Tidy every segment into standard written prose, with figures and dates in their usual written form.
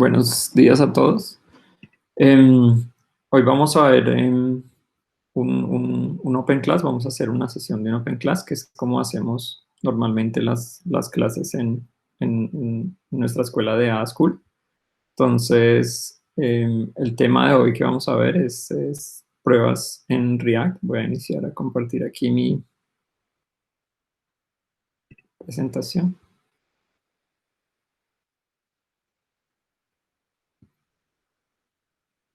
Buenos días a todos. Em, Hoy vamos a ver un Open Class. Vamos a hacer una sesión de un Open Class, que es como hacemos normalmente las clases en nuestra escuela de A School. Entonces, el tema de hoy que vamos a ver es pruebas en React. Voy a iniciar a compartir aquí mi presentación.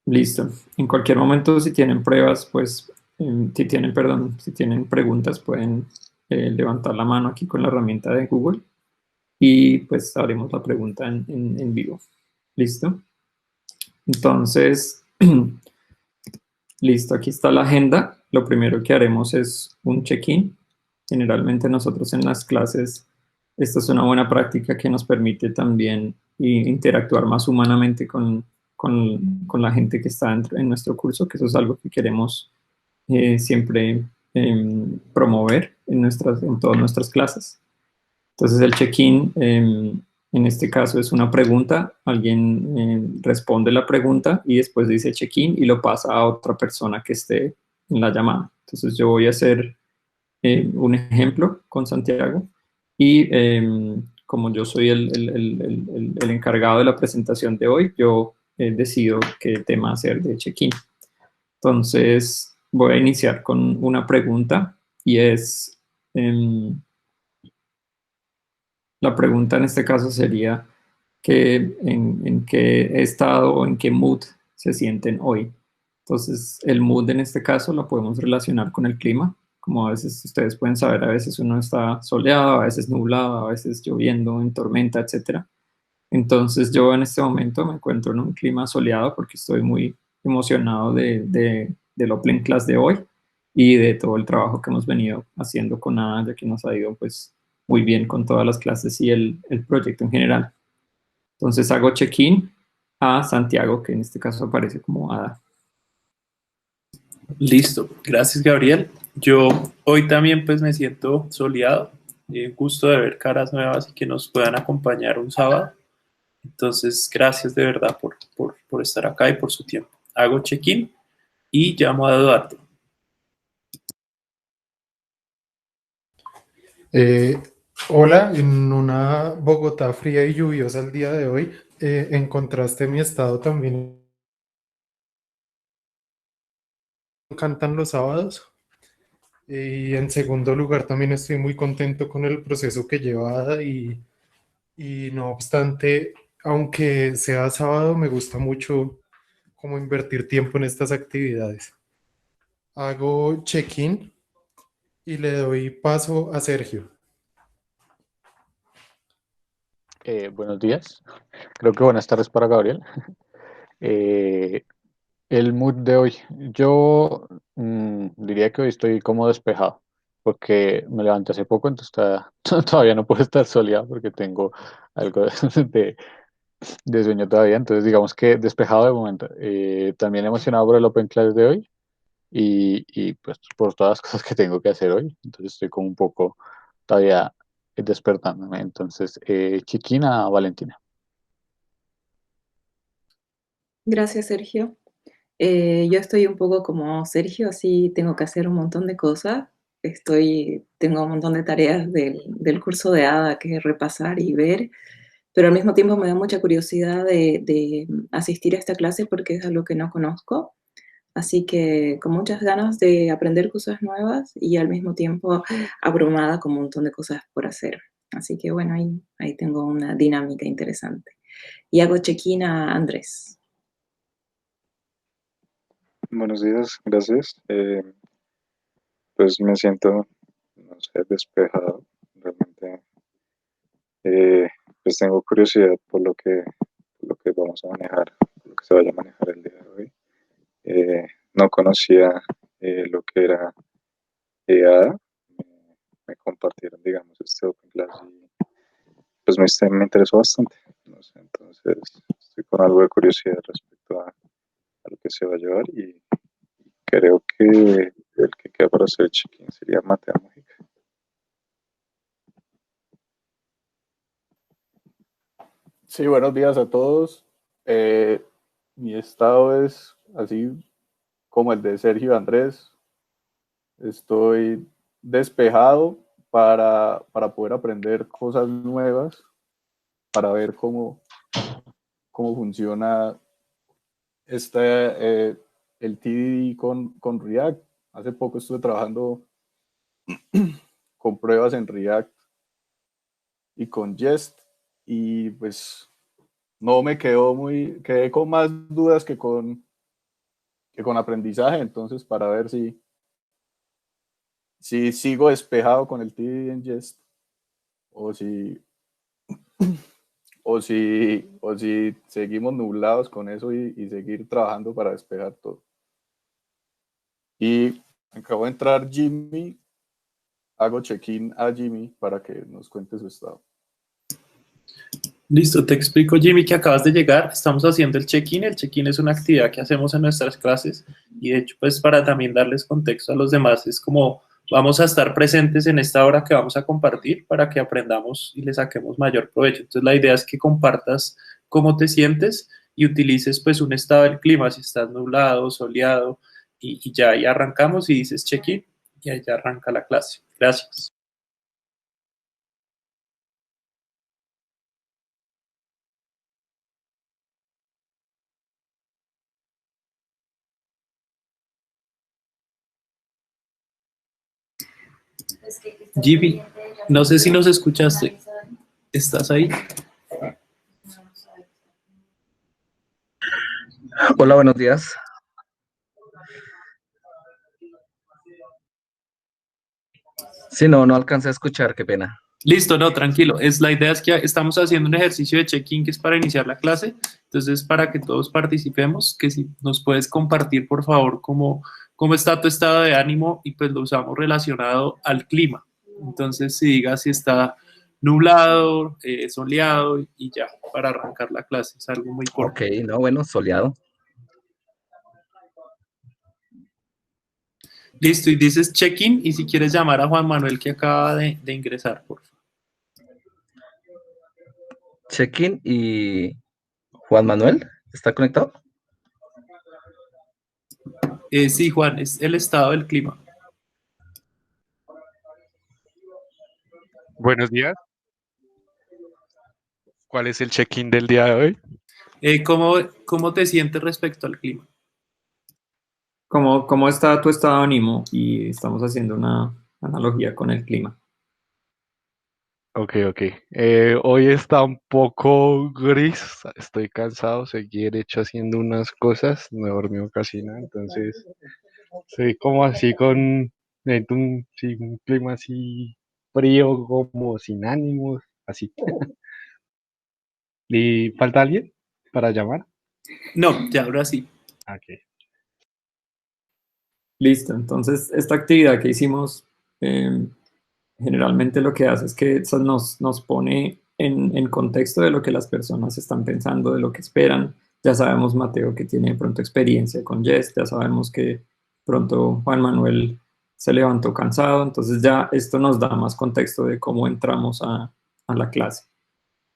Listo. En cualquier momento, si tienen pruebas, pues, si tienen preguntas, pueden levantar la mano aquí con la herramienta de Google y pues haremos la pregunta en vivo. ¿Listo? Entonces, listo, aquí está la agenda. Lo primero que haremos es un check-in. Generalmente nosotros en las clases, esta es una buena práctica que nos permite también interactuar más humanamente con la gente que está en nuestro curso, que eso es algo que queremos siempre promover en todas nuestras clases. Entonces el check-in, en este caso, es una pregunta, alguien responde la pregunta y después dice check-in y lo pasa a otra persona que esté en la llamada. Entonces yo voy a hacer un ejemplo con Santiago y como yo soy el encargado de la presentación de hoy, yo decido qué tema hacer de check-in. Entonces voy a iniciar con una pregunta y es, la pregunta en este caso sería en qué estado o en qué mood se sienten hoy. Entonces, el mood en este caso lo podemos relacionar con el clima. Como a veces ustedes pueden saber, a veces uno está soleado, a veces nublado, a veces lloviendo, en tormenta, etcétera. Entonces, yo en este momento me encuentro en un clima soleado porque estoy muy emocionado del Open Class de hoy y de todo el trabajo que hemos venido haciendo con ADA, ya que nos ha ido pues muy bien con todas las clases y el proyecto en general. Entonces hago check-in a Santiago, que en este caso aparece como Ada. Listo, gracias Gabriel. Yo hoy también pues me siento soleado, gusto de ver caras nuevas y que nos puedan acompañar un sábado. Entonces, gracias de verdad por estar acá y por su tiempo. Hago check-in y llamo a Eduardo. Eh, Hola, en una Bogotá fría y lluviosa el día de hoy, encontraste mi estado también. Me encantan los sábados. Y en segundo lugar, también estoy muy contento con el proceso que lleva Ada y no obstante, aunque sea sábado, me gusta mucho como invertir tiempo en estas actividades. Hago check-in y le doy paso a Sergio. Buenos días, creo que buenas tardes para Gabriel. Eh, el mood de hoy, yo diría que hoy estoy como despejado, porque me levanté hace poco, entonces todavía no puedo estar soleado porque tengo algo de, de sueño todavía, entonces digamos que despejado de momento. También emocionado por el Open Class de hoy y pues por todas las cosas que tengo que hacer hoy, entonces estoy como un poco todavía despertándome, entonces chiquina Valentina. Gracias, Sergio. Yo estoy un poco como Sergio, así tengo que hacer un montón de cosas. Tengo un montón de tareas del curso de ADA que repasar y ver, pero al mismo tiempo me da mucha curiosidad de asistir a esta clase porque es algo que no conozco. Así que con muchas ganas de aprender cosas nuevas y al mismo tiempo abrumada con un montón de cosas por hacer. Así que bueno, ahí tengo una dinámica interesante. Y hago check-in a Andrés. Buenos días, gracias. Pues me siento, no sé, despejado. Realmente, eh, pues tengo curiosidad por lo que vamos a manejar, por lo que se vaya a manejar el día de hoy. No conocía lo que era ADA. Me compartieron, digamos, este Open Class y pues me interesó bastante. No sé, entonces estoy con algo de curiosidad respecto a lo que se va a llevar y creo que el que queda para hacer check-in sería Matea Mujica. Sí, buenos días a todos. Mi estado es así como el de Sergio Andrés. Estoy despejado para poder aprender cosas nuevas, para ver cómo funciona el TDD con React. Hace poco estuve trabajando con pruebas en React y con Jest, y pues no me quedé con más dudas que con aprendizaje. Entonces, para ver si sigo despejado con el TDD en Jest, o si seguimos nublados con eso y seguir trabajando para despejar todo. Y acabo de entrar Jimmy, hago check-in a Jimmy para que nos cuente su estado. Listo, te explico, Jimmy, que acabas de llegar. Estamos haciendo el check-in. El check-in es una actividad que hacemos en nuestras clases y de hecho, pues para también darles contexto a los demás, es como vamos a estar presentes en esta hora que vamos a compartir para que aprendamos y le saquemos mayor provecho. Entonces, la idea es que compartas cómo te sientes y utilices pues un estado del clima, si estás nublado, soleado, y ya ahí arrancamos y dices check-in y ahí ya arranca la clase. Gracias. Jimmy, no sé si nos escuchaste. ¿Estás ahí? Hola, buenos días. Sí, no alcancé a escuchar, qué pena. Listo, no, tranquilo. La idea es que estamos haciendo un ejercicio de check-in que es para iniciar la clase. Entonces, para que todos participemos, que si nos puedes compartir, por favor, cómo está tu estado de ánimo, y pues lo usamos relacionado al clima. Entonces, si digas si está nublado, soleado, y ya, para arrancar la clase. Es algo muy corto. Ok, no, bueno, soleado. Listo, y dices check-in, y si quieres llamar a Juan Manuel que acaba de ingresar, por favor. Check-in y Juan Manuel, ¿está conectado? Sí, Juan, es el estado del clima. Buenos días. ¿Cuál es el check-in del día de hoy? ¿Cómo te sientes respecto al clima? ¿Cómo está tu estado de ánimo? Y estamos haciendo una analogía con el clima. Ok. Hoy está un poco gris, estoy cansado, seguí hecho haciendo unas cosas, no he dormido casi nada, entonces estoy como así necesito un clima así frío, como sin ánimos, así. ¿Y falta alguien para llamar? No, ya ahora sí. Ok. Listo, entonces esta actividad que hicimos generalmente lo que hace es que eso nos pone en contexto de lo que las personas están pensando, de lo que esperan. Ya sabemos, Mateo, que tiene de pronto experiencia con Jest, ya sabemos que pronto Juan Manuel se levantó cansado, entonces ya esto nos da más contexto de cómo entramos a la clase.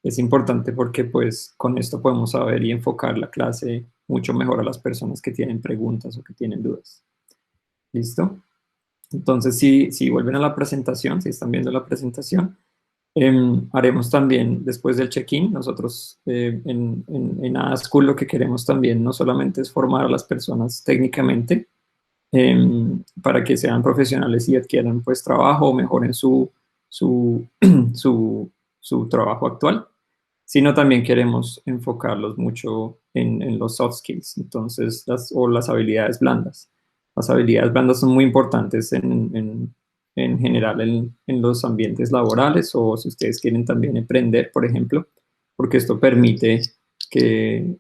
Es importante porque pues con esto podemos saber y enfocar la clase mucho mejor a las personas que tienen preguntas o que tienen dudas. ¿Listo? Entonces, si vuelven a la presentación, si están viendo la presentación, haremos también, después del check-in, nosotros en ADA School lo que queremos también no solamente es formar a las personas técnicamente para que sean profesionales y adquieran pues trabajo o mejoren su trabajo actual, sino también queremos enfocarlos mucho en los soft skills, entonces las habilidades blandas. Las habilidades blandas son muy importantes en general en los ambientes laborales, o si ustedes quieren también emprender, por ejemplo, porque esto permite que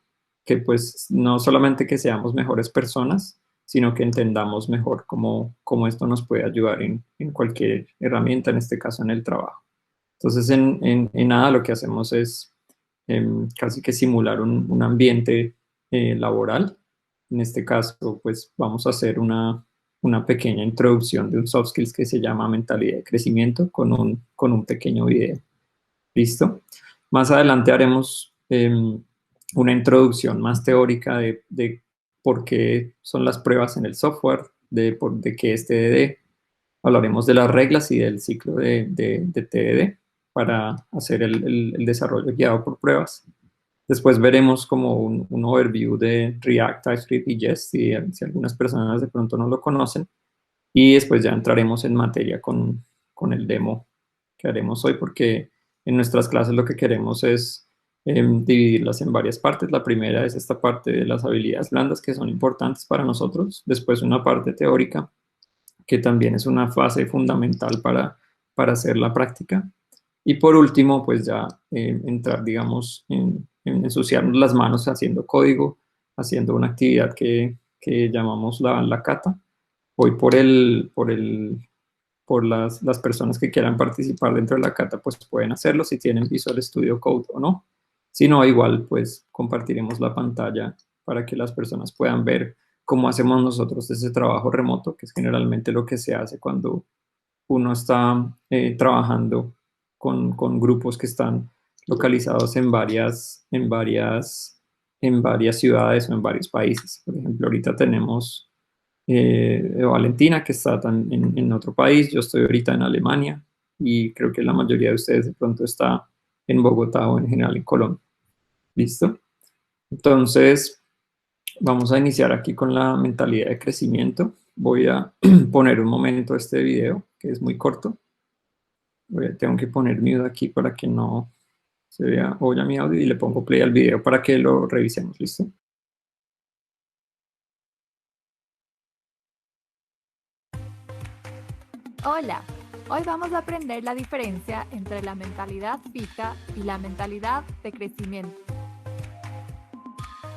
pues no solamente que seamos mejores personas, sino que entendamos mejor cómo esto nos puede ayudar en cualquier herramienta, en este caso en el trabajo. Entonces, en nada lo que hacemos es casi que simular un ambiente laboral. En este caso, pues vamos a hacer una pequeña introducción de un soft skills que se llama mentalidad de crecimiento con un pequeño video. ¿Listo? Más adelante haremos una introducción más teórica de por qué son las pruebas en el software, de qué es TDD. Hablaremos de las reglas y del ciclo de TDD para hacer el desarrollo guiado por pruebas. Después veremos como un overview de React, TypeScript y Jest, si algunas personas de pronto no lo conocen. Y después ya entraremos en materia con el demo que haremos hoy, porque en nuestras clases lo que queremos es dividirlas en varias partes. La primera es esta parte de las habilidades blandas que son importantes para nosotros. Después una parte teórica, que también es una fase fundamental para hacer la práctica. Y por último, pues ya entrar, digamos, en ensuciarnos las manos haciendo código, haciendo una actividad que llamamos la cata. Hoy por las personas que quieran participar dentro de la cata, pues pueden hacerlo si tienen Visual Studio Code o no. Si no, igual pues compartiremos la pantalla para que las personas puedan ver cómo hacemos nosotros ese trabajo remoto, que es generalmente lo que se hace cuando uno está trabajando con grupos que están localizados en varias ciudades o en varios países. Por ejemplo, ahorita tenemos Valentina, que está en otro país. Yo estoy ahorita en Alemania y creo que la mayoría de ustedes de pronto está en Bogotá o en general en Colombia. ¿Listo? Entonces, vamos a iniciar aquí con la mentalidad de crecimiento. Voy a poner un momento este video, que es muy corto. Tengo que poner mute aquí para que no se vea oya mi audio, y le pongo play al video para que lo revisemos. ¿Listo? Hola, hoy vamos a aprender la diferencia entre la mentalidad fija y la mentalidad de crecimiento.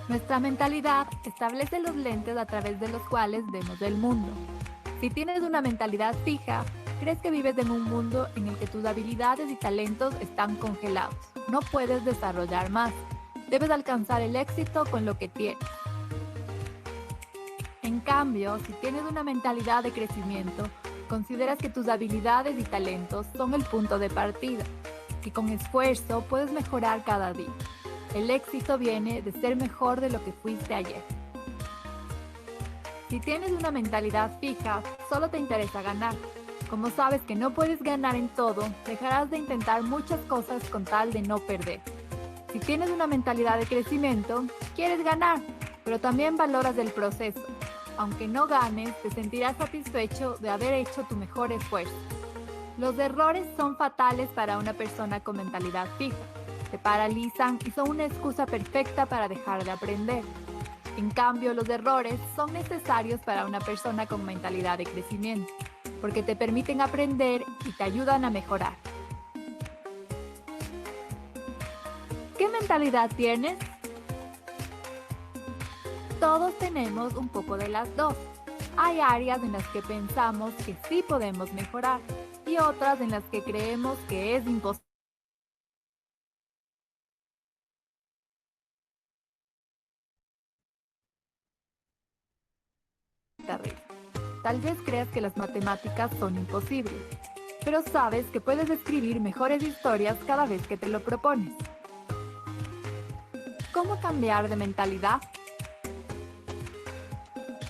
Nuestra mentalidad establece los lentes a través de los cuales vemos el mundo. Si tienes una mentalidad fija, crees que vives en un mundo en el que tus habilidades y talentos están congelados. No puedes desarrollar más. Debes alcanzar el éxito con lo que tienes. En cambio, si tienes una mentalidad de crecimiento, consideras que tus habilidades y talentos son el punto de partida, que con esfuerzo puedes mejorar cada día. El éxito viene de ser mejor de lo que fuiste ayer. Si tienes una mentalidad fija, solo te interesa ganar. Como sabes que no puedes ganar en todo, dejarás de intentar muchas cosas con tal de no perder. Si tienes una mentalidad de crecimiento, quieres ganar, pero también valoras el proceso. Aunque no ganes, te sentirás satisfecho de haber hecho tu mejor esfuerzo. Los errores son fatales para una persona con mentalidad fija. Te paralizan y son una excusa perfecta para dejar de aprender. En cambio, los errores son necesarios para una persona con mentalidad de crecimiento, porque te permiten aprender y te ayudan a mejorar. ¿Qué mentalidad tienes? Todos tenemos un poco de las dos. Hay áreas en las que pensamos que sí podemos mejorar y otras en las que creemos que es imposible. Tal vez creas que las matemáticas son imposibles, pero sabes que puedes escribir mejores historias cada vez que te lo propones. ¿Cómo cambiar de mentalidad?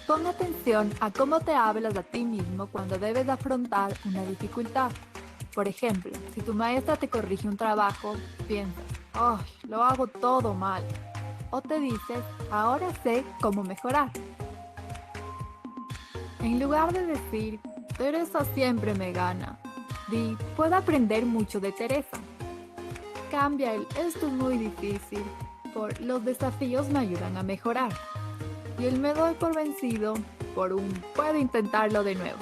Pon atención a cómo te hablas a ti mismo cuando debes afrontar una dificultad. Por ejemplo, si tu maestra te corrige un trabajo, piensas, ¡oh, lo hago todo mal! O te dices, ahora sé cómo mejorar. En lugar de decir, Teresa siempre me gana, di, puedo aprender mucho de Teresa. Cambia el, esto es muy difícil, por los desafíos me ayudan a mejorar. Y el me doy por vencido por un puedo intentarlo de nuevo.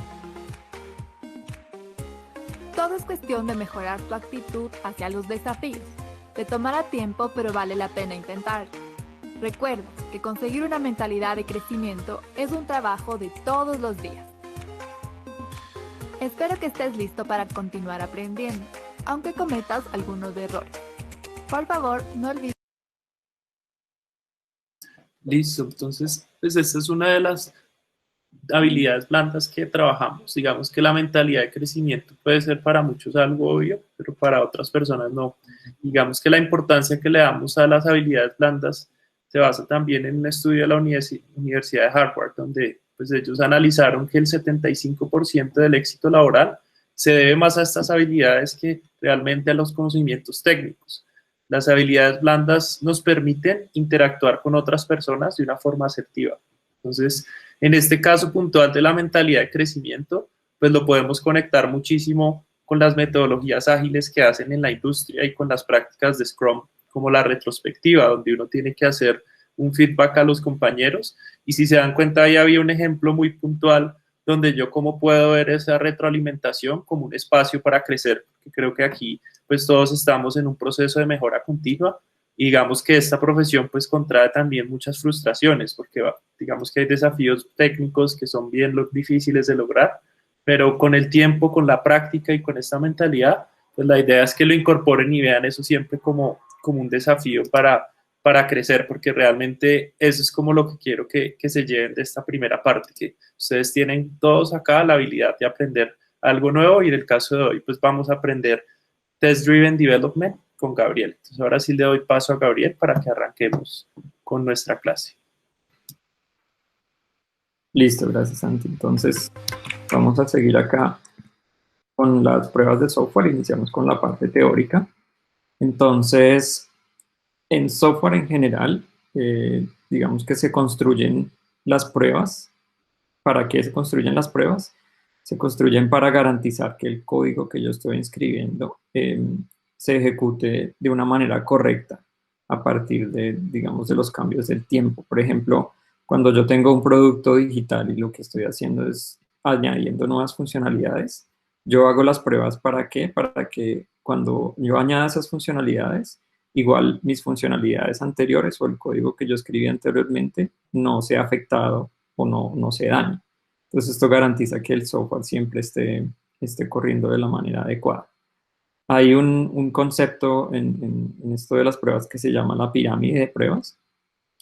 Todo es cuestión de mejorar tu actitud hacia los desafíos. Te tomará tiempo, pero vale la pena intentarlo. Recuerda que conseguir una mentalidad de crecimiento es un trabajo de todos los días. Espero que estés listo para continuar aprendiendo, aunque cometas algunos errores. Por favor, no olvides. Listo, entonces, pues esta es una habilidades blandas que trabajamos. Digamos que la mentalidad de crecimiento puede ser para muchos algo obvio, pero para otras personas no. Digamos que la importancia que le damos a las habilidades blandas se basa también en un estudio de la Universidad de Harvard, donde pues, ellos analizaron que el 75% del éxito laboral se debe más a estas habilidades que realmente a los conocimientos técnicos. Las habilidades blandas nos permiten interactuar con otras personas de una forma asertiva. Entonces, en este caso puntual de la mentalidad de crecimiento, pues lo podemos conectar muchísimo con las metodologías ágiles que hacen en la industria y con las prácticas de Scrum, como la retrospectiva, donde uno tiene que hacer un feedback a los compañeros. Y si se dan cuenta, ahí había un ejemplo muy puntual donde yo cómo puedo ver esa retroalimentación como un espacio para crecer, porque creo que aquí pues todos estamos en un proceso de mejora continua y digamos que esta profesión pues contrae también muchas frustraciones, porque digamos que hay desafíos técnicos que son bien difíciles de lograr, pero con el tiempo, con la práctica y con esta mentalidad, pues la idea es que lo incorporen y vean eso siempre como un desafío para crecer, porque realmente eso es como lo que quiero que se lleven de esta primera parte, que ustedes tienen todos acá la habilidad de aprender algo nuevo y en el caso de hoy pues vamos a aprender Test Driven Development con Gabriel. Entonces ahora sí le doy paso a Gabriel para que arranquemos con nuestra clase. Listo, gracias Santi. Entonces vamos a seguir acá con las pruebas de software. Iniciamos con la parte teórica. Entonces, en software en general, digamos que se construyen las pruebas. ¿Para qué se construyen las pruebas? Se construyen para garantizar que el código que yo estoy escribiendo se ejecute de una manera correcta a partir de, digamos, de los cambios del tiempo. Por ejemplo, cuando yo tengo un producto digital y lo que estoy haciendo es añadiendo nuevas funcionalidades, yo hago las pruebas ¿para qué? Para que cuando yo añada esas funcionalidades, igual mis funcionalidades anteriores o el código que yo escribí anteriormente no sea afectado o no se dañe. Entonces esto garantiza que el software siempre esté corriendo de la manera adecuada. Hay un concepto en esto de las pruebas que se llama la pirámide de pruebas.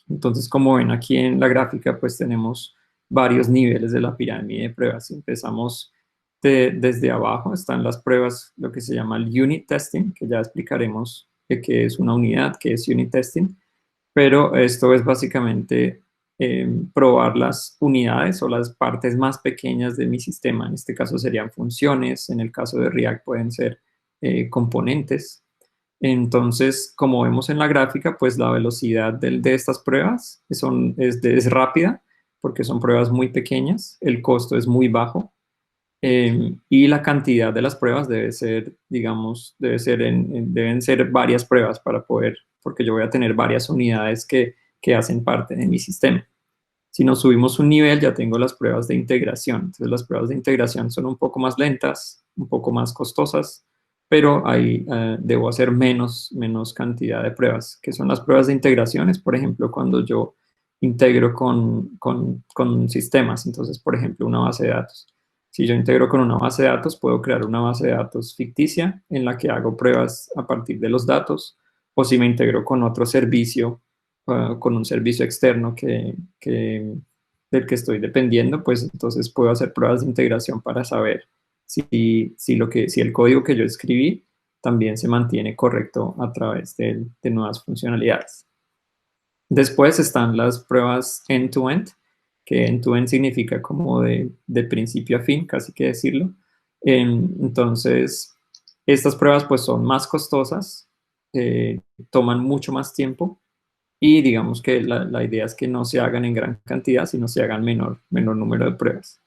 Entonces, como ven aquí en la gráfica, pues tenemos varios niveles de la pirámide de pruebas. Empezamos desde abajo, están las pruebas, lo que se llama el unit testing, que ya explicaremos qué es una unidad, qué es unit testing, pero esto es básicamente probar las unidades o las partes más pequeñas de mi sistema. En este caso serían funciones, en el caso de React pueden ser componentes. Entonces, como vemos en la gráfica, pues la velocidad de estas pruebas es rápida porque son pruebas muy pequeñas, el costo es muy bajo y la cantidad de las pruebas debe ser, digamos, deben ser varias pruebas para poder, porque yo voy a tener varias unidades que hacen parte de mi sistema. Si nos subimos un nivel, ya tengo las pruebas de integración. Entonces, las pruebas de integración son un poco más lentas, un poco más costosas, pero ahí debo hacer menos cantidad de pruebas. ¿Qué son las pruebas de integraciones? Por ejemplo, cuando yo integro con sistemas. Entonces, por ejemplo, una base de datos. Si yo integro con una base de datos, puedo crear una base de datos ficticia en la que hago pruebas a partir de los datos, o si me integro con otro servicio, con un servicio externo del que estoy dependiendo, pues entonces puedo hacer pruebas de integración para saber si el código que yo escribí también se mantiene correcto a través de nuevas funcionalidades. Después están las pruebas end-to-end, que end-to-end significa como de principio a fin, casi que decirlo. Entonces, estas pruebas pues son más costosas, toman mucho más tiempo y digamos que la idea es que no se hagan en gran cantidad, sino se hagan menor número de pruebas.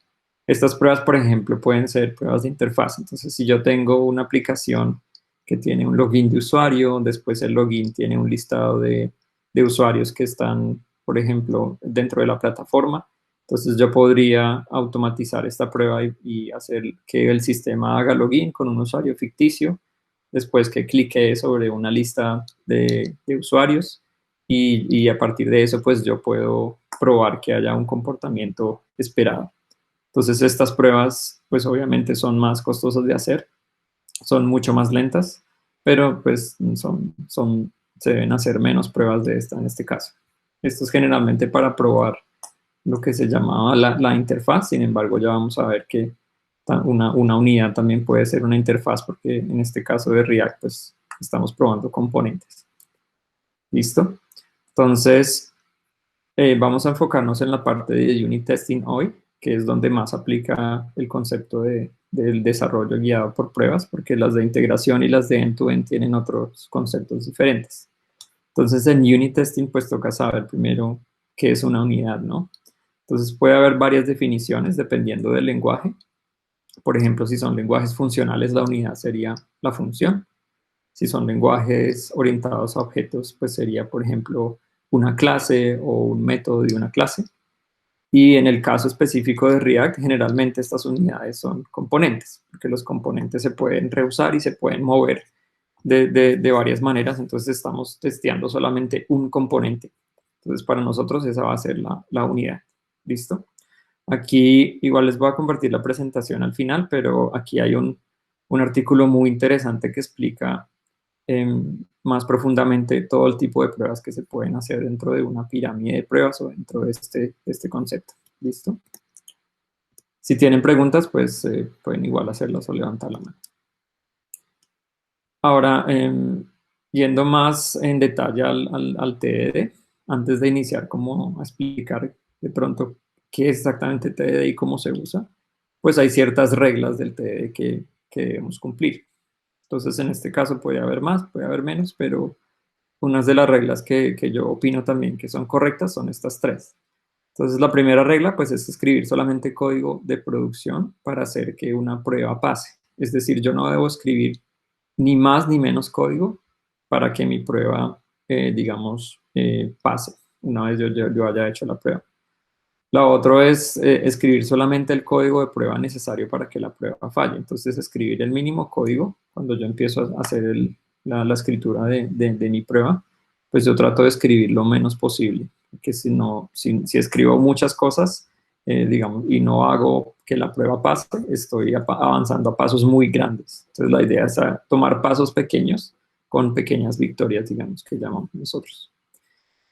Estas pruebas, por ejemplo, pueden ser pruebas de interfaz. Entonces, si yo tengo una aplicación que tiene un login de usuario, después el login tiene un listado de usuarios que están, por ejemplo, dentro de la plataforma, entonces yo podría automatizar esta prueba y hacer que el sistema haga login con un usuario ficticio, después que clique sobre una lista de usuarios y a partir de eso, pues yo puedo probar que haya un comportamiento esperado. Entonces estas pruebas pues obviamente son más costosas de hacer, son mucho más lentas, pero pues se deben hacer menos pruebas de esta en este caso. Esto es generalmente para probar lo que se llamaba la interfaz. Sin embargo, ya vamos a ver que una unidad también puede ser una interfaz, porque en este caso de React, pues estamos probando componentes. ¿Listo? Entonces, vamos a enfocarnos en la parte de unit testing hoy, que es donde más aplica el concepto del desarrollo guiado por pruebas, porque las de integración y las de end-to-end tienen otros conceptos diferentes. Entonces, en unit testing, pues toca saber primero qué es una unidad, ¿no? Entonces, puede haber varias definiciones dependiendo del lenguaje. Por ejemplo, si son lenguajes funcionales, la unidad sería la función. Si son lenguajes orientados a objetos, pues sería, por ejemplo, una clase o un método de una clase. Y en el caso específico de React, generalmente estas unidades son componentes, porque los componentes se pueden reusar y se pueden mover de varias maneras. Entonces estamos testeando solamente un componente. Entonces para nosotros esa va a ser la unidad. ¿Listo? Aquí igual les voy a compartir la presentación al final, pero aquí hay un artículo muy interesante que explica más profundamente todo el tipo de pruebas que se pueden hacer dentro de una pirámide de pruebas o dentro de este concepto. ¿Listo? Si tienen preguntas, pues pueden igual hacerlas o levantar la mano. Ahora, yendo más en detalle al TDD, antes de iniciar como a explicar de pronto qué es exactamente TDD y cómo se usa, pues hay ciertas reglas del TDD que debemos cumplir. Entonces, en este caso puede haber más, puede haber menos, pero unas de las reglas que yo opino también que son correctas son estas tres. Entonces, la primera regla, pues, es escribir solamente código de producción para hacer que una prueba pase. Es decir, yo no debo escribir ni más ni menos código para que mi prueba, digamos, pase una vez yo haya hecho la prueba. La otra es escribir solamente el código de prueba necesario para que la prueba falle. Entonces, escribir el mínimo código cuando yo empiezo a hacer la escritura de mi prueba, pues yo trato de escribir lo menos posible. Porque si escribo muchas cosas, digamos, y no hago que la prueba pase, estoy avanzando a pasos muy grandes. Entonces, la idea es tomar pasos pequeños con pequeñas victorias, digamos, que llamamos nosotros.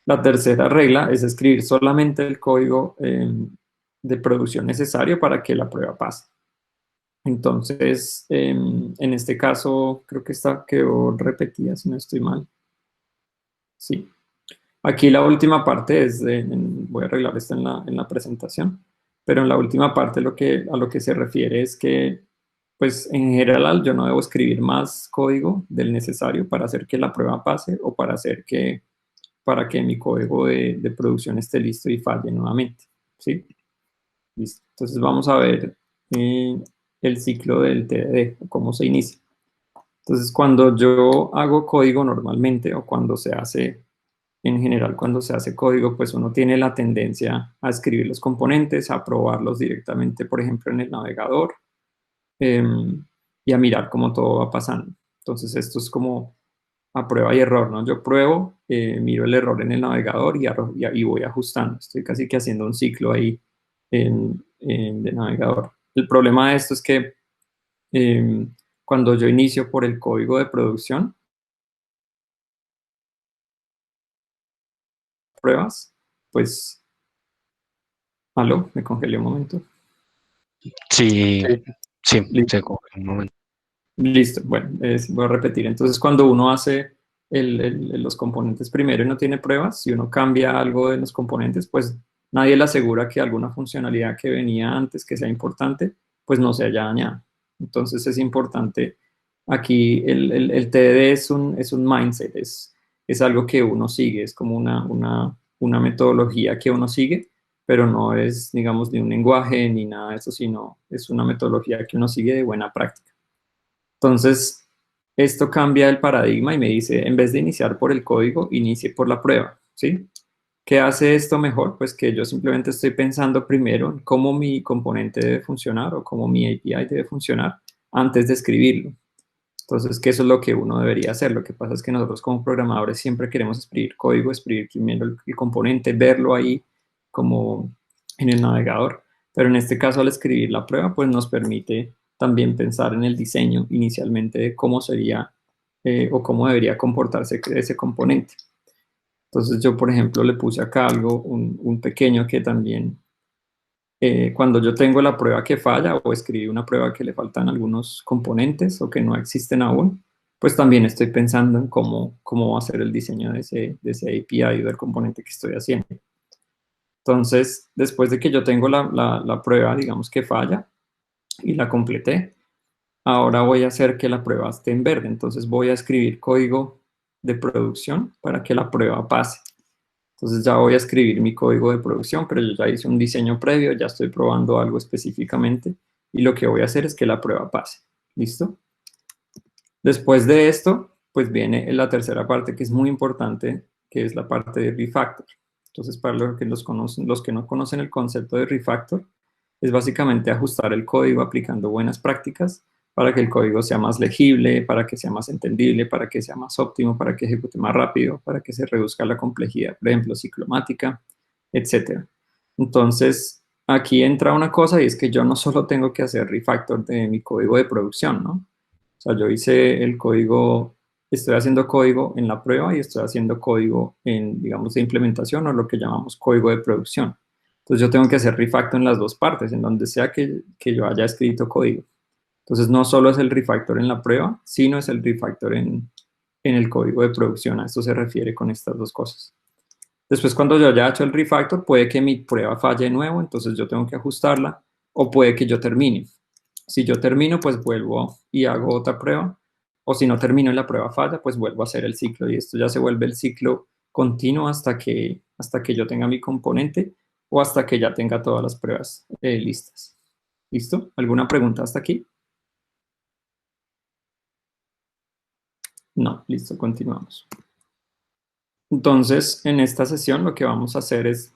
La tercera regla es escribir solamente el código de producción necesario para que la prueba pase. Entonces, en este caso, creo que esta quedó repetida, si no estoy mal. Sí. Aquí la última parte es, voy a arreglar esto en la presentación, pero en la última parte a lo que se refiere es que, pues en general yo no debo escribir más código del necesario para hacer que la prueba pase o para que mi código de producción esté listo y falle nuevamente, ¿sí? Listo. Entonces vamos a ver el ciclo del TDD, cómo se inicia. Entonces cuando yo hago código normalmente, o cuando se hace, en general cuando se hace código, pues uno tiene la tendencia a escribir los componentes, a probarlos directamente, por ejemplo, en el navegador, y a mirar cómo todo va pasando. Entonces esto es como a prueba y error, ¿no? Yo pruebo, miro el error en el navegador y voy ajustando. Estoy casi que haciendo un ciclo ahí de navegador. El problema de esto es que cuando yo inicio por el código de producción, pruebas, pues, ¿aló? Me congelé un momento. Sí, sí, Listo. se coge un momento. Listo, bueno, voy a repetir. Entonces, cuando uno hace los componentes primero y no tiene pruebas, si uno cambia algo de los componentes, pues nadie le asegura que alguna funcionalidad que venía antes, que sea importante, pues no se haya dañado. Entonces, es importante. Aquí el TDD es un mindset, es algo que uno sigue, es como una metodología que uno sigue, pero no es, digamos, ni un lenguaje ni nada de eso, sino es una metodología que uno sigue de buena práctica. Entonces, esto cambia el paradigma y me dice, en vez de iniciar por el código, inicie por la prueba, ¿sí? ¿Qué hace esto mejor? Pues que yo simplemente estoy pensando primero en cómo mi componente debe funcionar o cómo mi API debe funcionar antes de escribirlo. Entonces, que eso es lo que uno debería hacer. Lo que pasa es que nosotros como programadores siempre queremos escribir código, escribir primero el componente, verlo ahí como en el navegador. Pero en este caso, al escribir la prueba, pues nos permite también pensar en el diseño inicialmente de cómo sería o cómo debería comportarse ese componente. Entonces yo, por ejemplo, le puse acá algo, un pequeño que también, cuando yo tengo la prueba que falla o escribí una prueba que le faltan algunos componentes o que no existen aún, pues también estoy pensando en cómo va a ser el diseño de ese API o del componente que estoy haciendo. Entonces, después de que yo tengo la prueba, digamos que falla, y la completé, ahora voy a hacer que la prueba esté en verde. Entonces voy a escribir código de producción para que la prueba pase. Entonces ya voy a escribir mi código de producción, pero yo ya hice un diseño previo, ya estoy probando algo específicamente, y lo que voy a hacer es que la prueba pase. ¿Listo? Después de esto, pues viene la tercera parte que es muy importante, que es la parte de refactor. Entonces, para los que no conocen el concepto de refactor, es básicamente ajustar el código aplicando buenas prácticas para que el código sea más legible, para que sea más entendible, para que sea más óptimo, para que ejecute más rápido, para que se reduzca la complejidad, por ejemplo, ciclomática, etc. Entonces, aquí entra una cosa y es que yo no solo tengo que hacer refactor de mi código de producción, ¿no? O sea, yo hice el código, estoy haciendo código en la prueba y estoy haciendo código en, digamos, de implementación o lo que llamamos código de producción. Entonces yo tengo que hacer refactor en las dos partes, en donde sea que yo haya escrito código. Entonces no solo es el refactor en la prueba, sino es el refactor en el código de producción. A esto se refiere con estas dos cosas. Después, cuando yo haya hecho el refactor, puede que mi prueba falle de nuevo, entonces yo tengo que ajustarla, o puede que yo termine. Si yo termino, pues vuelvo y hago otra prueba, o si no termino y la prueba falla, pues vuelvo a hacer el ciclo, y esto ya se vuelve el ciclo continuo hasta que yo tenga mi componente o hasta que ya tenga todas las pruebas listas. ¿Listo? ¿Alguna pregunta hasta aquí? No, listo, continuamos. Entonces, en esta sesión lo que vamos a hacer es,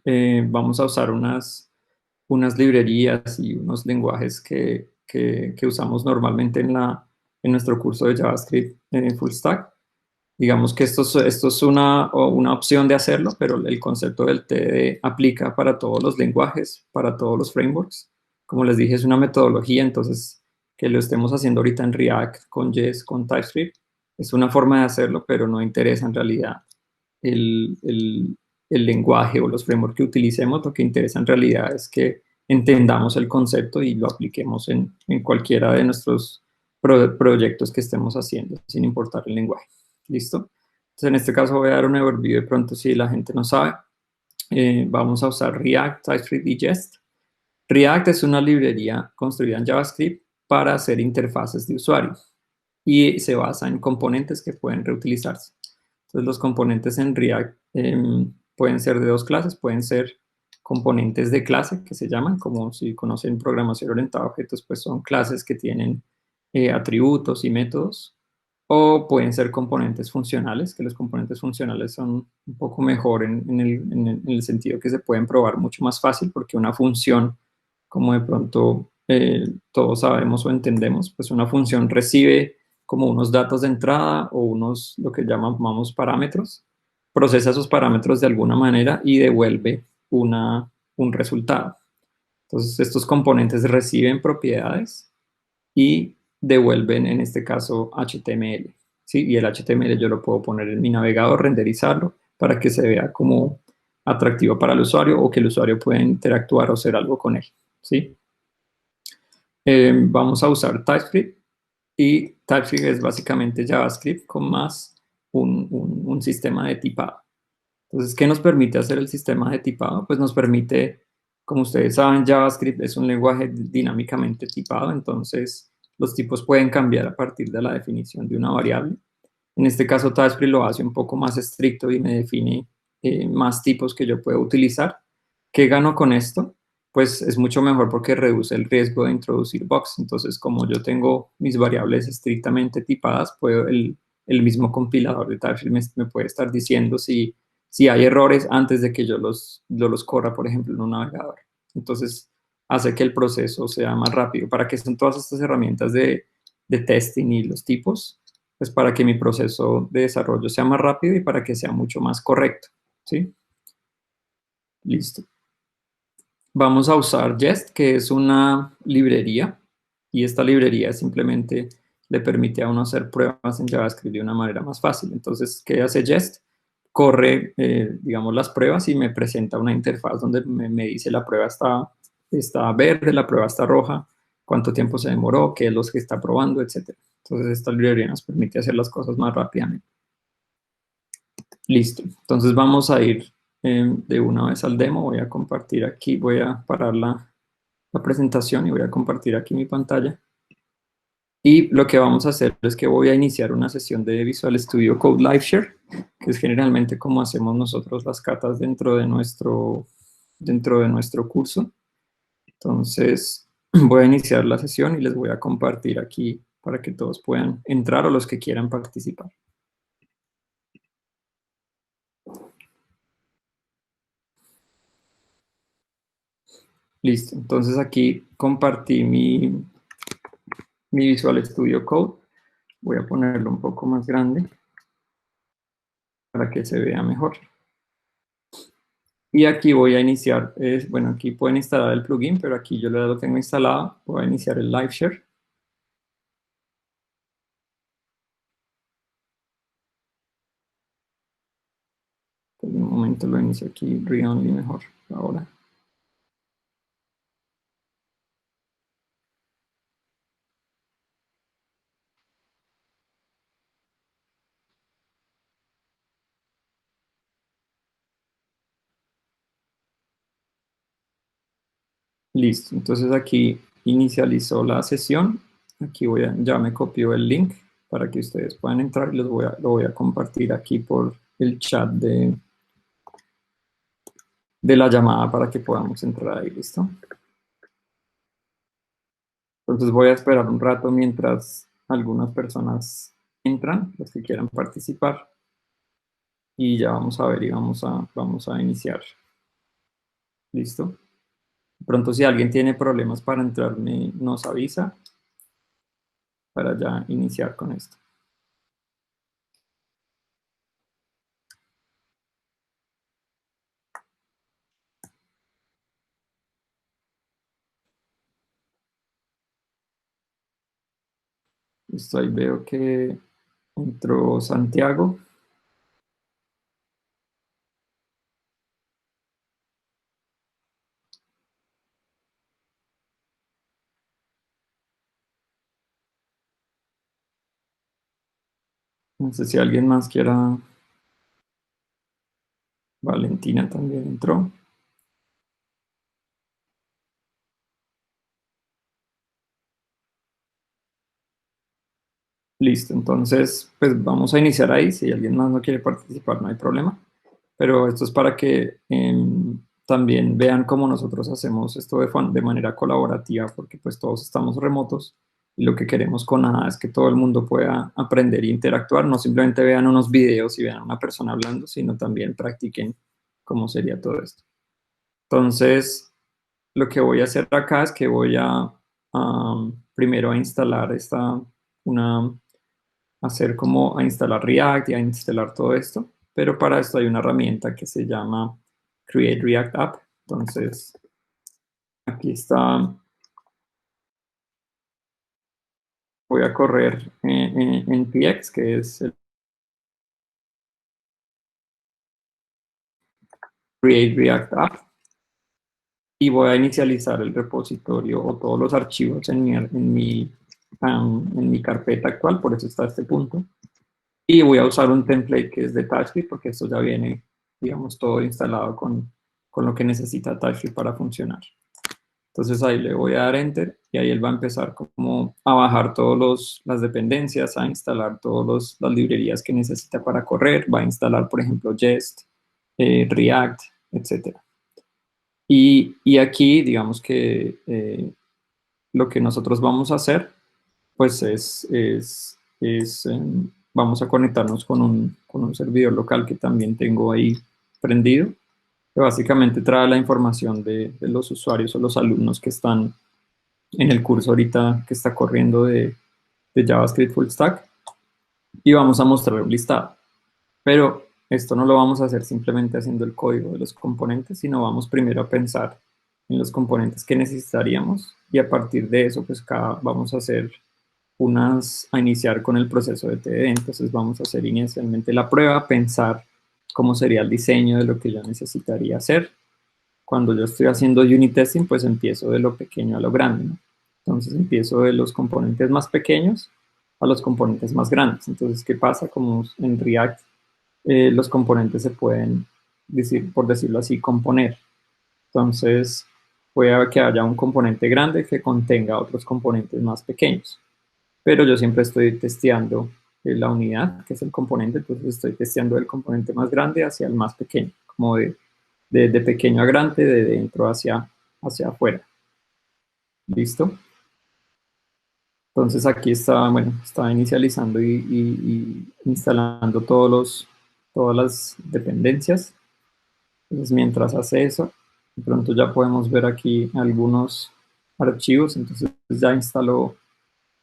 vamos a usar unas librerías y unos lenguajes que usamos normalmente en nuestro curso de JavaScript en Full Stack. Digamos que esto es una opción de hacerlo, pero el concepto del TDD aplica para todos los lenguajes, para todos los frameworks. Como les dije, es una metodología, entonces que lo estemos haciendo ahorita en React, con Jest, con TypeScript, es una forma de hacerlo, pero no interesa en realidad el lenguaje o los frameworks que utilicemos. Lo que interesa en realidad es que entendamos el concepto y lo apliquemos en cualquiera de nuestros proyectos que estemos haciendo, sin importar el lenguaje. ¿Listo? Entonces, en este caso voy a dar un overview de pronto si la gente no sabe. Vamos a usar React, TypeScript y Jest. React es una librería construida en JavaScript para hacer interfaces de usuario y se basa en componentes que pueden reutilizarse. Entonces, los componentes en React pueden ser de dos clases, pueden ser componentes de clase, que se llaman, como si conocen programación orientada a objetos, pues son clases que tienen atributos y métodos, o pueden ser componentes funcionales, que los componentes funcionales son un poco mejor en el sentido que se pueden probar mucho más fácil, porque una función, como de pronto todos sabemos o entendemos, pues una función recibe como unos datos de entrada o unos, lo que llamamos parámetros, procesa esos parámetros de alguna manera y devuelve un resultado. Entonces, estos componentes reciben propiedades y devuelven, en este caso, HTML. ¿Sí? Y el HTML yo lo puedo poner en mi navegador, renderizarlo, para que se vea como atractivo para el usuario o que el usuario pueda interactuar o hacer algo con él. ¿Sí? Vamos a usar TypeScript, y TypeScript es básicamente JavaScript con más un sistema de tipado. Entonces, ¿qué nos permite hacer el sistema de tipado? Pues nos permite, como ustedes saben, JavaScript es un lenguaje dinámicamente tipado, entonces los tipos pueden cambiar a partir de la definición de una variable. En este caso, TypeScript lo hace un poco más estricto y me define más tipos que yo puedo utilizar. ¿Qué gano con esto? Pues es mucho mejor porque reduce el riesgo de introducir bugs. Entonces, como yo tengo mis variables estrictamente tipadas, el mismo compilador de TypeScript me puede estar diciendo si hay errores antes de que yo los corra, por ejemplo, en un navegador. Entonces, hace que el proceso sea más rápido. ¿Para qué son todas estas herramientas de testing y los tipos? Pues para que mi proceso de desarrollo sea más rápido y para que sea mucho más correcto. ¿Sí? Listo. Vamos a usar Jest, que es una librería, y esta librería simplemente le permite a uno hacer pruebas en JavaScript de una manera más fácil. Entonces, ¿qué hace Jest? corre, digamos, las pruebas y me presenta una interfaz donde me dice la prueba está verde, la prueba está roja, cuánto tiempo se demoró, qué es lo que está probando, etc. Entonces esta librería nos permite hacer las cosas más rápidamente. Listo, entonces vamos a ir de una vez al demo. Voy a compartir aquí, voy a parar la presentación y voy a compartir aquí mi pantalla. Y lo que vamos a hacer es que voy a iniciar una sesión de Visual Studio Code LiveShare, que es generalmente como hacemos nosotros las catas dentro de nuestro curso. Entonces voy a iniciar la sesión y les voy a compartir aquí para que todos puedan entrar o los que quieran participar. Listo, entonces aquí compartí mi Visual Studio Code. Voy a ponerlo un poco más grande para que se vea mejor. Y aquí voy a iniciar, bueno, aquí pueden instalar el plugin, pero aquí yo lo tengo instalado. Voy a iniciar el LiveShare. Por un momento lo inicio aquí, read-only mejor ahora. Listo, entonces aquí inicializó la sesión. Aquí ya me copió el link para que ustedes puedan entrar y lo voy a compartir aquí por el chat de la llamada para que podamos entrar ahí, ¿listo? Entonces voy a esperar un rato mientras algunas personas entran, los que quieran participar. Y ya vamos a ver y vamos a iniciar. ¿Listo? De pronto si alguien tiene problemas para entrar, nos avisa para ya iniciar con esto. Listo, ahí veo que entró Santiago. No sé si alguien más quiera. Valentina también entró. Listo, entonces pues vamos a iniciar ahí. Si alguien más no quiere participar, no hay problema. Pero esto es para que también vean cómo nosotros hacemos esto de manera colaborativa, porque pues todos estamos remotos y lo que queremos con nada es que todo el mundo pueda aprender e interactuar. No simplemente vean unos videos y vean a una persona hablando, sino también practiquen cómo sería todo esto. Entonces, lo que voy a hacer acá es que voy a primero a instalar a instalar React y a instalar todo esto, pero para esto hay una herramienta que se llama Create React App. Entonces, aquí está. Voy a correr en npx, que es el Create React App, y voy a inicializar el repositorio o todos los archivos en mi carpeta actual, por eso está este punto. Y voy a usar un template que es de TypeScript, porque esto ya viene, digamos, todo instalado con lo que necesita TypeScript para funcionar. Entonces ahí le voy a dar Enter y ahí él va a empezar como a bajar todas las dependencias, a instalar todas las librerías que necesita para correr. Va a instalar, por ejemplo, Jest, React, etc. Y aquí, digamos que lo que nosotros vamos a hacer, pues vamos a conectarnos con un servidor local que también tengo ahí prendido, que básicamente trae la información de los usuarios o los alumnos que están en el curso ahorita que está corriendo de JavaScript Full Stack, y vamos a mostrar un listado. Pero esto no lo vamos a hacer simplemente haciendo el código de los componentes, sino vamos primero a pensar en los componentes que necesitaríamos, y a partir de eso pues vamos a iniciar con el proceso de TDD. Entonces vamos a hacer inicialmente la prueba, pensar cómo sería el diseño de lo que yo necesitaría hacer. Cuando yo estoy haciendo unit testing, pues empiezo de lo pequeño a lo grande, ¿no? Entonces empiezo de los componentes más pequeños a los componentes más grandes. Entonces, ¿qué pasa? Como en React, los componentes se pueden, decir, por decirlo así, componer. Entonces, puede que haya un componente grande que contenga otros componentes más pequeños. Pero yo siempre estoy testeando la unidad, que es el componente, entonces estoy testeando el componente más grande hacia el más pequeño, como de pequeño a grande, de dentro hacia afuera. ¿Listo? Entonces aquí está, bueno, está inicializando y instalando todas las dependencias. Entonces mientras hace eso, de pronto ya podemos ver aquí algunos archivos. Entonces ya instaló,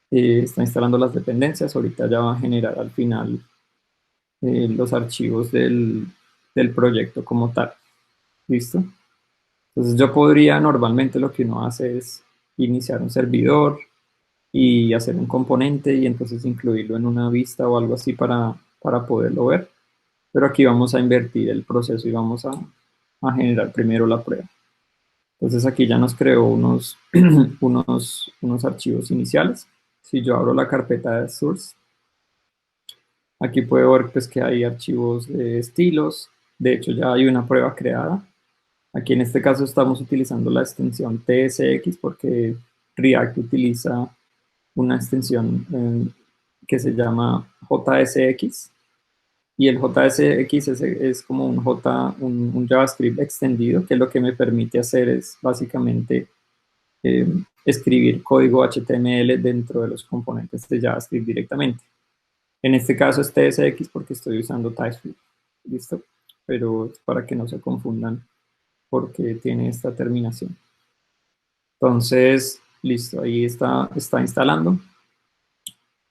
está instalando las dependencias. Ahorita ya va a generar al final los archivos del proyecto como tal. ¿Listo? Entonces yo podría, normalmente lo que uno hace es iniciar un servidor y hacer un componente y entonces incluirlo en una vista o algo así para poderlo ver. Pero aquí vamos a invertir el proceso y vamos a generar primero la prueba. Entonces aquí ya nos creó unos archivos iniciales. Si yo abro la carpeta de source, aquí puedo ver pues, que hay archivos de estilos. De hecho, ya hay una prueba creada. Aquí en este caso estamos utilizando la extensión TSX porque React utiliza una extensión que se llama JSX. Y el JSX es como un JavaScript extendido, que lo que me permite hacer es básicamente escribir código HTML dentro de los componentes de JavaScript directamente. En este caso es TSX porque estoy usando TypeScript. ¿Listo? Pero es para que no se confundan porque tiene esta terminación. Entonces, listo, ahí está instalando.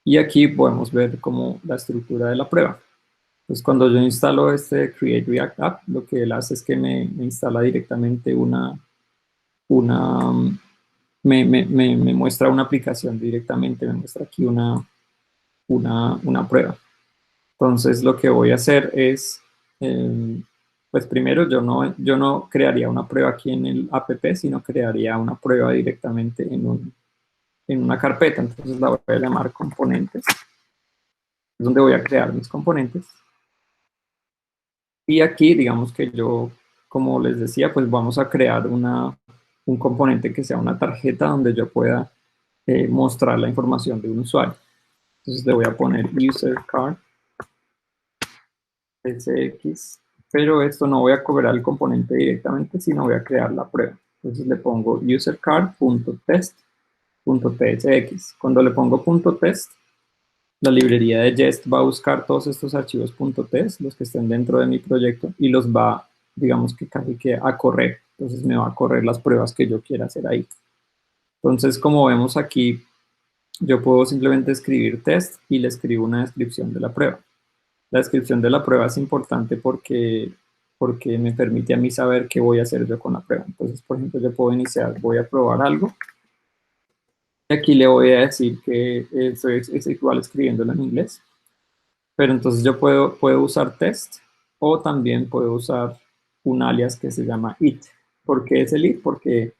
Y aquí podemos ver como la estructura de la prueba. Pues cuando yo instalo este Create React App, lo que él hace es que me instala directamente me muestra una aplicación directamente, me muestra aquí una prueba. Entonces lo que voy a hacer es, pues primero yo no crearía una prueba aquí en el app, sino crearía una prueba directamente en una carpeta. Entonces la voy a llamar componentes, es donde voy a crear mis componentes. Y aquí, digamos que yo, como les decía, pues vamos a crear un componente que sea una tarjeta donde yo pueda mostrar la información de un usuario. Entonces le voy a poner user card SX, pero esto no voy a cobrar el componente directamente, sino voy a crear la prueba. Entonces le pongo usercard.test.tsx. Cuando le pongo .test, la librería de Jest va a buscar todos estos archivos .test, los que estén dentro de mi proyecto, y los va, digamos que casi que a correr. Entonces me va a correr las pruebas que yo quiera hacer ahí. Entonces, como vemos aquí, yo puedo simplemente escribir test y le escribo una descripción de la prueba. La descripción de la prueba es importante porque me permite a mí saber qué voy a hacer yo con la prueba. Entonces, por ejemplo, yo puedo iniciar, voy a probar algo. Y aquí le voy a decir que es igual escribiéndolo en inglés. Pero entonces yo puedo usar test o también puedo usar un alias que se llama it. ¿Por qué es el it? Porque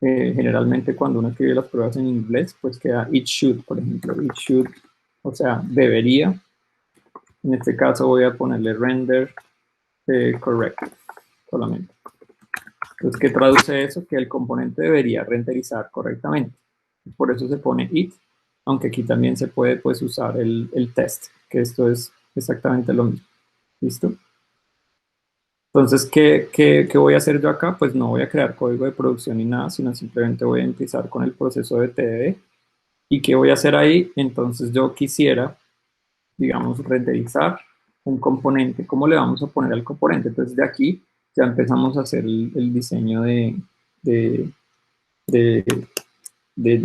generalmente cuando uno escribe las pruebas en inglés, pues queda it should, por ejemplo. It should, o sea, debería. En este caso voy a ponerle render correct solamente. Entonces, ¿qué traduce eso? Que el componente debería renderizar correctamente. Por eso se pone it, aunque aquí también se puede pues, usar el test, que esto es exactamente lo mismo. ¿Listo? Entonces, ¿qué voy a hacer yo acá? Pues no voy a crear código de producción ni nada, sino simplemente voy a empezar con el proceso de TDD. ¿Y qué voy a hacer ahí? Entonces yo quisiera, digamos, renderizar un componente. ¿Cómo le vamos a poner al componente? Entonces de aquí ya empezamos a hacer el diseño de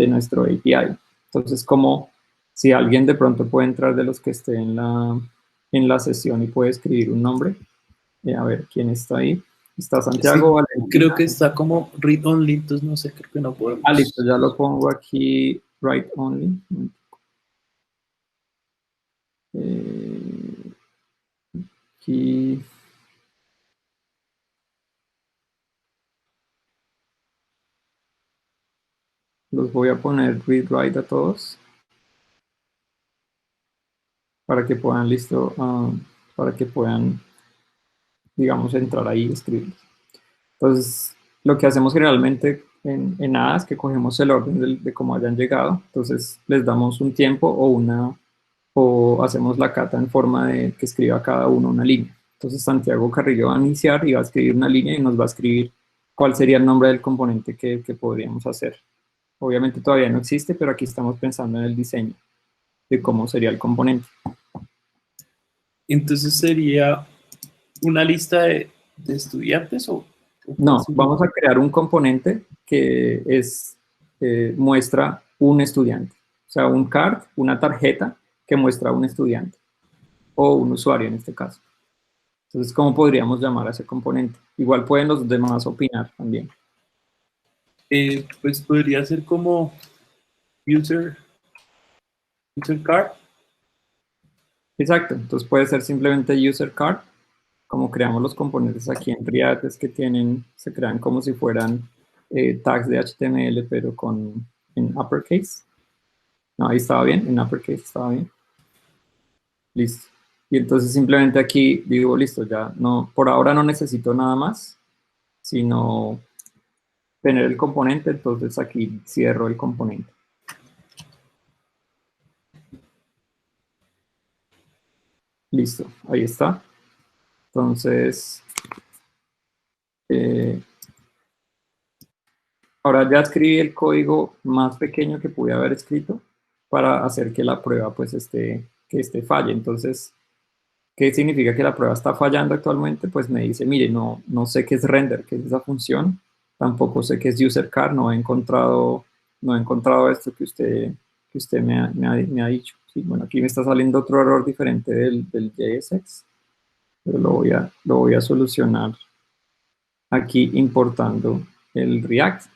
nuestro API. Entonces, como si alguien de pronto puede entrar de los que esté en la sesión y puede escribir un nombre. A ver, ¿quién está ahí? ¿Está Santiago? Sí, creo que está como read only, entonces no sé, creo que no podemos. Listo, ya lo pongo aquí, write only. Aquí, los voy a poner read write a todos para que puedan, para que puedan, digamos, entrar ahí y escribir. Entonces, lo que hacemos generalmente en ADA es que cogemos el orden de cómo hayan llegado. Entonces, les damos un tiempo o hacemos la cata en forma de que escriba cada uno una línea. Entonces, Santiago Carrillo va a iniciar y va a escribir una línea y nos va a escribir cuál sería el nombre del componente que podríamos hacer. Obviamente todavía no existe, pero aquí estamos pensando en el diseño de cómo sería el componente. Entonces sería una lista de estudiantes o No, vamos a crear un componente que muestra un estudiante. O sea, un card, una tarjeta que muestra a un estudiante o un usuario en este caso. Entonces, ¿cómo podríamos llamar a ese componente? Igual pueden los demás opinar también. Pues podría ser como user card. Exacto, entonces puede ser simplemente user card, como creamos los componentes aquí en React, es que se crean como si fueran tags de HTML, pero en uppercase. No, ahí estaba bien, en uppercase estaba bien. Listo. Y entonces simplemente aquí digo, listo, ya no, por ahora no necesito nada más, sino tener el componente, entonces aquí cierro el componente. Listo, ahí está. Entonces, ahora ya escribí el código más pequeño que pude haber escrito para hacer que la prueba pues falle. Entonces, ¿qué significa que la prueba está fallando actualmente? Pues me dice, mire, no sé qué es render, qué es esa función, tampoco sé qué es userCard, no he encontrado esto que usted me ha dicho. Sí, bueno, aquí me está saliendo otro error diferente del JSX, pero lo voy a solucionar aquí importando el React.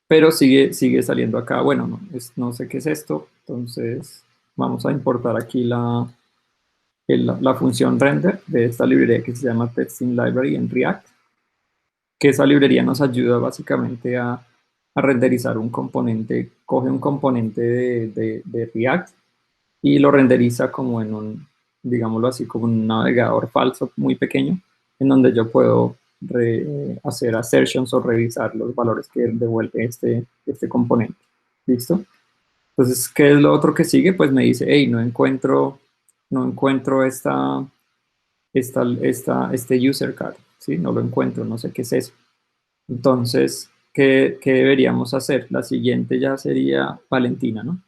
Pero sigue saliendo acá, bueno, no sé qué es esto, entonces vamos a importar aquí la función render de esta librería que se llama Testing Library en React, que esa librería nos ayuda básicamente a renderizar un componente, coge un componente de React y lo renderiza como en digámoslo así, como un navegador falso muy pequeño, en donde yo puedo hacer assertions o revisar los valores que devuelve este componente. ¿Listo? Entonces, ¿qué es lo otro que sigue? Pues me dice, hey, no encuentro este user card, ¿sí? No lo encuentro, no sé qué es eso. Entonces, ¿qué deberíamos hacer? La siguiente ya sería Valentina, ¿no?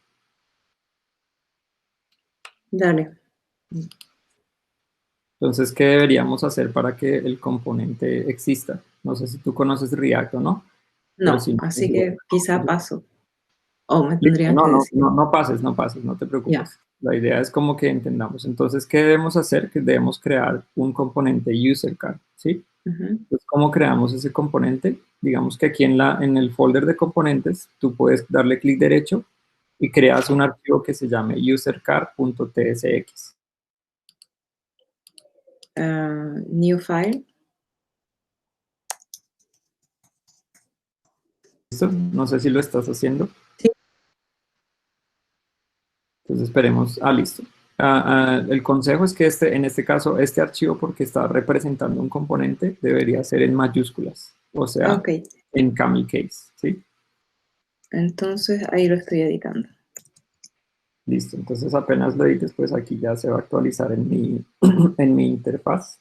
Dale. Entonces, ¿qué deberíamos hacer para que el componente exista? No sé si tú conoces React o no. No, Si no, así que quizá paso. O me tendrías que no decir. no pases, no te preocupes. Ya. La idea es como que entendamos. Entonces, ¿qué debemos hacer? Que debemos crear un componente userCard, ¿sí? Entonces, ¿cómo creamos ese componente? Digamos que aquí en el folder de componentes, tú puedes darle clic derecho y creas un archivo que se llame usercard.tsx. New file. ¿Listo? No sé si lo estás haciendo. Sí. Entonces esperemos. Listo. El consejo es que en este caso, este archivo, porque está representando un componente, debería ser en mayúsculas, o sea, Okay. en camel case, ¿sí? Entonces ahí lo estoy editando. Listo, entonces apenas lo edites, pues aquí ya se va a actualizar en mi interfaz.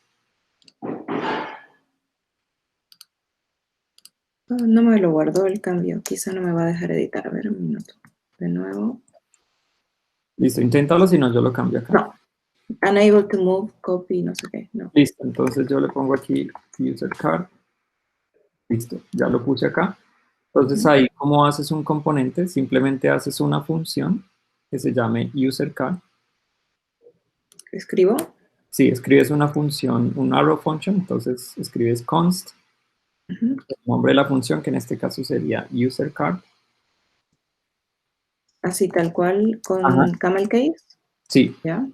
No me lo guardó el cambio, quizá no me va a dejar editar. A ver, un minuto. De nuevo. Listo, inténtalo, si no yo lo cambio acá. No. Unable to move, copy, no sé qué. No. Listo, entonces yo le pongo aquí user card. Listo, ya lo puse acá. Entonces ahí, ¿cómo haces un componente? Simplemente haces una función que se llame userCard. ¿Escribo? Sí, escribes una función, un arrow function, entonces escribes const, el nombre de la función, que en este caso sería userCard. Así tal cual, con camel case. Sí. ¿Ya?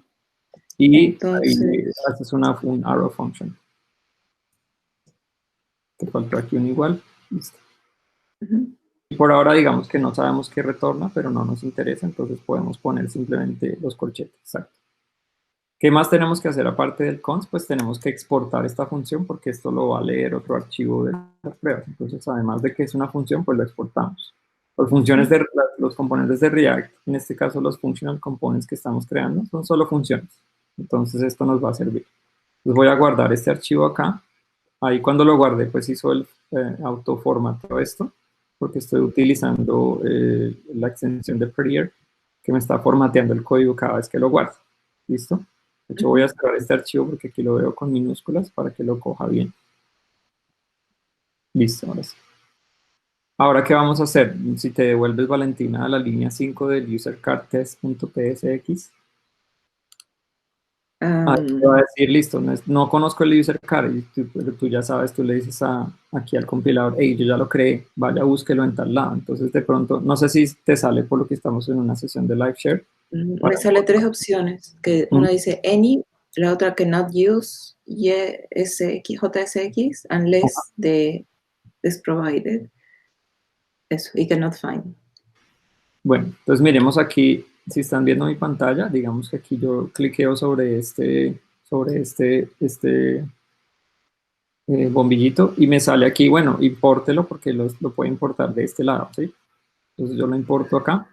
Y entonces, ahí haces un arrow function. Te faltó aquí un igual. Listo. por ahora digamos que no sabemos qué retorna, pero no nos interesa, entonces podemos poner simplemente los corchetes. Exacto. ¿Qué más tenemos que hacer aparte del cons? Pues tenemos que exportar esta función porque esto lo va a leer otro archivo de las pruebas. Entonces, además de que es una función, pues lo exportamos. Los componentes de React, en este caso los functional components que estamos creando, son solo funciones. Entonces, esto nos va a servir. Entonces, voy a guardar este archivo acá. Ahí cuando lo guardé, pues hizo el autoformateo esto, porque estoy utilizando la extensión de Prettier, que me está formateando el código cada vez que lo guardo. ¿Listo? De hecho, voy a cerrar este archivo porque aquí lo veo con minúsculas para que lo coja bien. Listo, ahora sí. Ahora, ¿qué vamos a hacer? Si te devuelves, Valentina, a la línea 5 del usercardTest.psx, ahí te va a decir, listo, no conozco el usercard, pero tú ya sabes, tú le dices aquí al compilador, hey, yo ya lo creé, vaya, búsquelo en tal lado. Entonces, de pronto, no sé si te sale por lo que estamos en una sesión de live share. Me sale 3 opciones, que una dice any, la otra cannot use JSX unless is provided. Eso, y cannot find. Bueno, entonces miremos aquí, si están viendo mi pantalla, digamos que aquí yo cliqueo sobre este bombillito y me sale aquí, bueno, impórtelo porque lo puede importar de este lado, ¿sí? Entonces yo lo importo acá.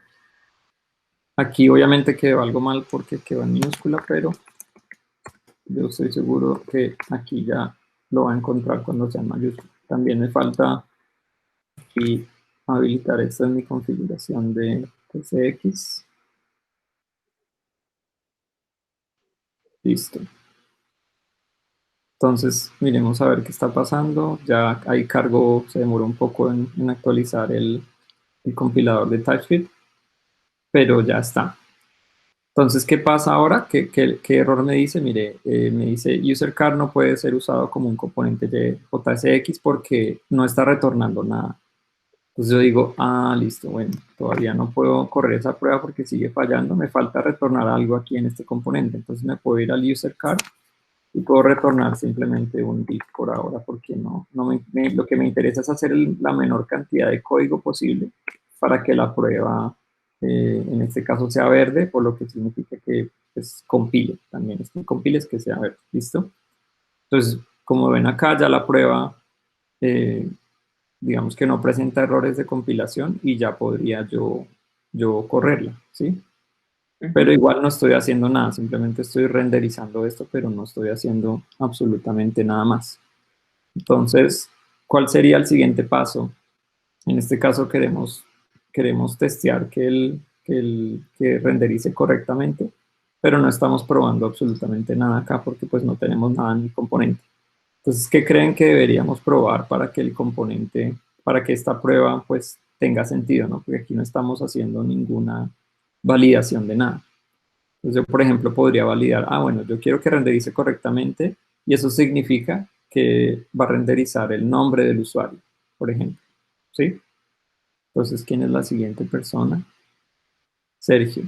Aquí obviamente quedó algo mal porque quedó en minúscula, pero yo estoy seguro que aquí ya lo va a encontrar cuando sea en mayúscula. También me falta aquí habilitar esto en mi configuración de PCX. Listo. Entonces, miremos a ver qué está pasando. Ya ahí cargó, se demoró un poco en actualizar el compilador de TypeScript, pero ya está. Entonces, ¿qué pasa ahora? ¿Qué error me dice? Mire, me dice usercar no puede ser usado como un componente de JSX porque no está retornando nada. Entonces yo digo, listo, bueno, todavía no puedo correr esa prueba porque sigue fallando, me falta retornar algo aquí en este componente. Entonces me puedo ir al usercar y puedo retornar simplemente un div por ahora porque lo que me interesa es hacer la menor cantidad de código posible para que la prueba en este caso sea verde, por lo que significa que pues, compile también. Es que compile es que sea verde, ¿listo? Entonces, como ven acá, ya la prueba, digamos que no presenta errores de compilación y ya podría yo correrla, ¿sí? Pero igual no estoy haciendo nada, simplemente estoy renderizando esto, pero no estoy haciendo absolutamente nada más. Entonces, ¿cuál sería el siguiente paso? En este caso queremos testear que renderice correctamente, pero no estamos probando absolutamente nada acá porque pues no tenemos nada en el componente. Entonces, ¿qué creen que deberíamos probar para que el componente, para que esta prueba pues tenga sentido, ¿no? Porque aquí no estamos haciendo ninguna validación de nada. Entonces yo, por ejemplo, podría validar, bueno, yo quiero que renderice correctamente y eso significa que va a renderizar el nombre del usuario, por ejemplo, ¿sí? Entonces, ¿quién es la siguiente persona? Sergio.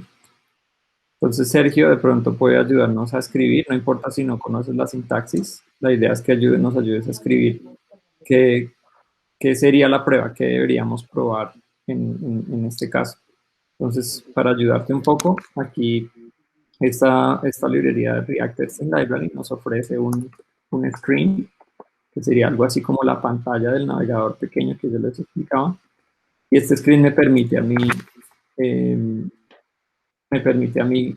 Entonces, Sergio de pronto puede ayudarnos a escribir, no importa si no conoces la sintaxis, la idea es que nos ayudes a escribir qué sería la prueba, qué deberíamos probar en este caso. Entonces, para ayudarte un poco, aquí esta librería de React Testing Library nos ofrece un screen, que sería algo así como la pantalla del navegador pequeño que yo les explicaba. Y este screen me permite a mí,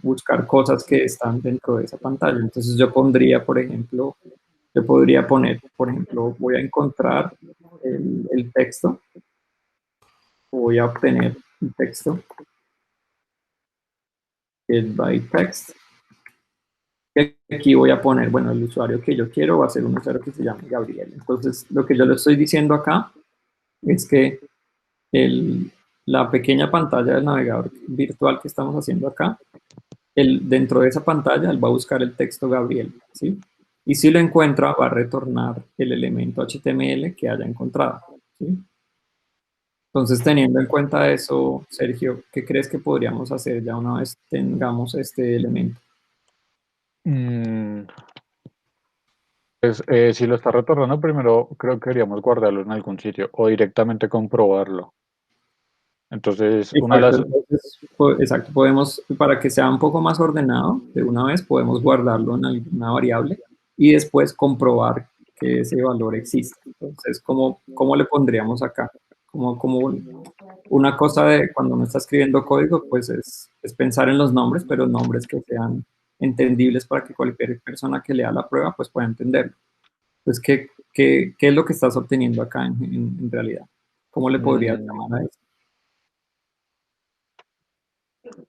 buscar cosas que están dentro de esa pantalla. Entonces yo pondría, por ejemplo, podría poner, por ejemplo, voy a encontrar el texto, voy a obtener el texto, get by text. Y aquí voy a poner, bueno, el usuario que yo quiero va a ser un usuario que se llama Gabriel. Entonces, lo que yo le estoy diciendo acá es que la pequeña pantalla del navegador virtual que estamos haciendo acá, dentro de esa pantalla él va a buscar el texto Gabriel, ¿sí? Y si lo encuentra, va a retornar el elemento HTML que haya encontrado, ¿sí? Entonces, teniendo en cuenta eso, Sergio, ¿qué crees que podríamos hacer ya una vez tengamos este elemento? Pues, si lo está retornando, primero creo que deberíamos guardarlo en algún sitio o directamente comprobarlo. Entonces, una de Exacto, las... entonces, exacto, podemos, para que sea un poco más ordenado, de una vez podemos guardarlo en alguna variable y después comprobar que ese valor existe. Entonces, ¿cómo le pondríamos acá? Como una cosa de cuando uno está escribiendo código, pues es pensar en los nombres, pero nombres que sean entendibles para que cualquier persona que lea la prueba pues pueda entenderlo. Entonces, ¿qué es lo que estás obteniendo acá en realidad? ¿Cómo le podrías mm, llamar a eso?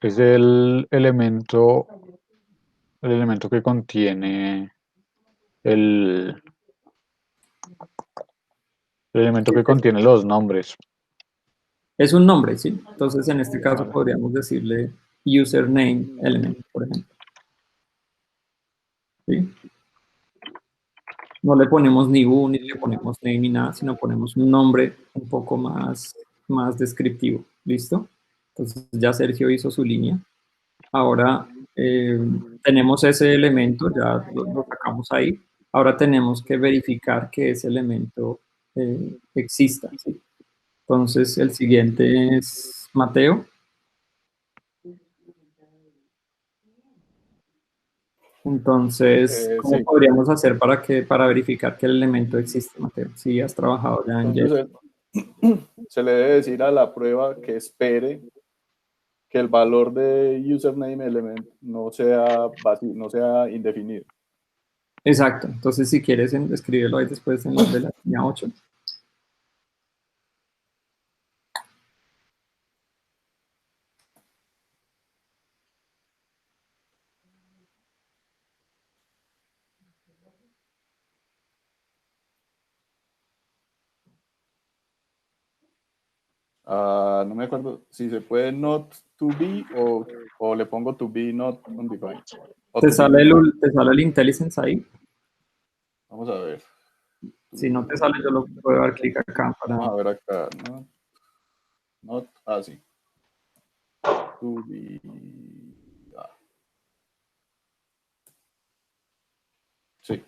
es el elemento que contiene el, el elemento que contiene los nombres. Es un nombre, ¿sí? Entonces, en este caso Vale. podríamos decirle username element, por ejemplo. ¿Sí? No le ponemos ni u, ni le ponemos name, ni nada, sino ponemos un nombre un poco más descriptivo. ¿Listo? Entonces, ya Sergio hizo su línea. Ahora tenemos ese elemento, ya lo sacamos ahí. Ahora tenemos que verificar que ese elemento exista, ¿sí? Entonces, el siguiente es Mateo. Entonces, ¿cómo Sí, podríamos hacer para verificar que el elemento existe, Mateo? Si has trabajado ya en Jet. entonces se le debe decir a la prueba que espere que el valor de username element no sea vacío, no sea indefinido. Exacto. Entonces, si quieres escríbelo ahí después en de la línea 8. No me acuerdo si se puede not to be o le pongo to be not undefined. O ¿Te to be sale defined. te sale el IntelliSense ahí? Vamos a ver. Si no te sale, yo lo puedo dar clic acá para... Vamos a ver acá. Not así. To be. Sí,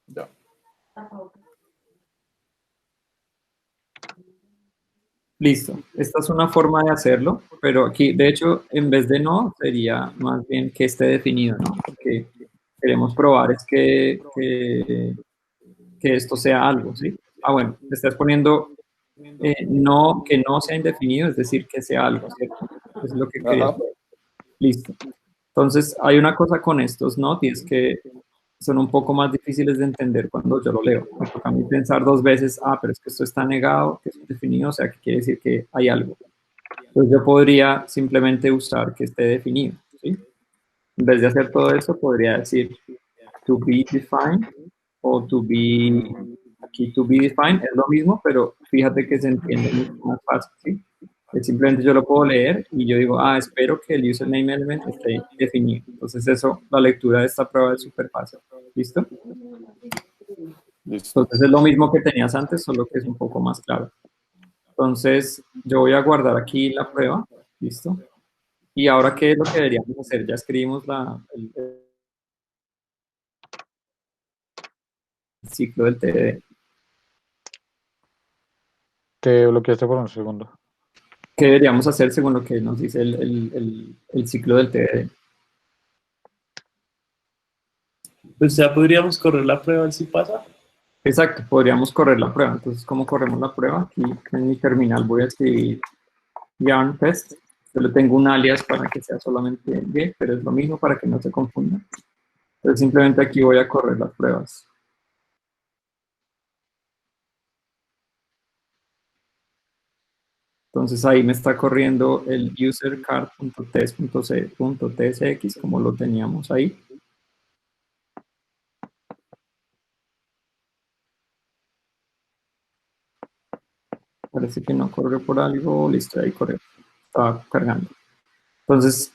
ya. Listo. Esta es una forma de hacerlo, pero aquí, de hecho, en vez de no, sería más bien que esté definido, ¿no? Porque queremos probar es que esto sea algo, ¿sí? Ah, bueno, te estás poniendo no, que no sea indefinido, es decir, que sea algo, ¿cierto? Eso es lo que querías Ajá. ver. Listo. Entonces, hay una cosa con estos not y es que son un poco más difíciles de entender cuando yo lo leo. Me toca a mí pensar dos veces, pero es que esto está negado, que es indefinido, o sea, que quiere decir que hay algo. Entonces, yo podría simplemente usar que esté definido, ¿sí? En vez de hacer todo eso, podría decir to be defined o to be, aquí to be defined es lo mismo, pero fíjate que se entiende mucho más fácil, ¿sí? Simplemente yo lo puedo leer y yo digo, espero que el username element esté definido. Entonces eso, la lectura de esta prueba es súper fácil. ¿Listo? Listo. Entonces es lo mismo que tenías antes, solo que es un poco más claro. Entonces yo voy a guardar aquí la prueba. ¿Listo? Y ahora, ¿qué es lo que deberíamos hacer? Ya escribimos el ciclo del TDD. Te bloqueaste por un segundo. ¿Qué deberíamos hacer según lo que nos dice el ciclo del TDD? Pues ya podríamos correr la prueba a ver si pasa. Exacto, podríamos correr la prueba. Entonces, ¿cómo corremos la prueba? Aquí en mi terminal voy a escribir yarn test. Yo le tengo un alias para que sea solamente get, pero es lo mismo para que no se confunda. Entonces, simplemente aquí voy a correr las pruebas. Entonces, ahí me está corriendo el usercard.test.tsx, como lo teníamos ahí. Parece que no corrió por algo. Listo, ahí corrió. Estaba cargando. Entonces,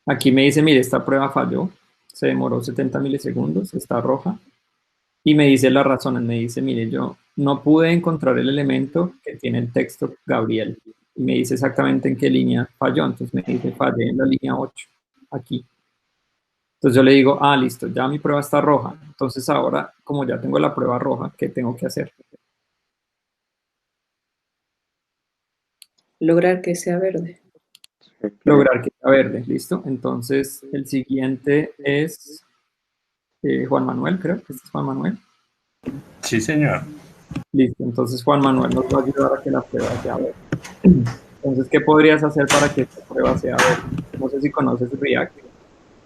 aquí me dice, mire, esta prueba falló. Se demoró 70 milisegundos, está roja. Y me dice las razones. Me dice, mire, yo no pude encontrar el elemento que tiene el texto Gabriel. Y me dice exactamente en qué línea falló. Entonces me dice, fallé en la línea 8, aquí. Entonces yo le digo, ah, listo, ya mi prueba está roja. Entonces ahora, como ya tengo la prueba roja, ¿qué tengo que hacer? Lograr que sea verde. Lograr que sea verde, ¿listo? Entonces el siguiente es Juan Manuel, creo que este es Juan Manuel. Sí, señor. Listo, entonces Juan Manuel nos va a ayudar a que la prueba sea verde. Entonces, ¿qué podrías hacer para que esta prueba sea verde? No sé si conoces React.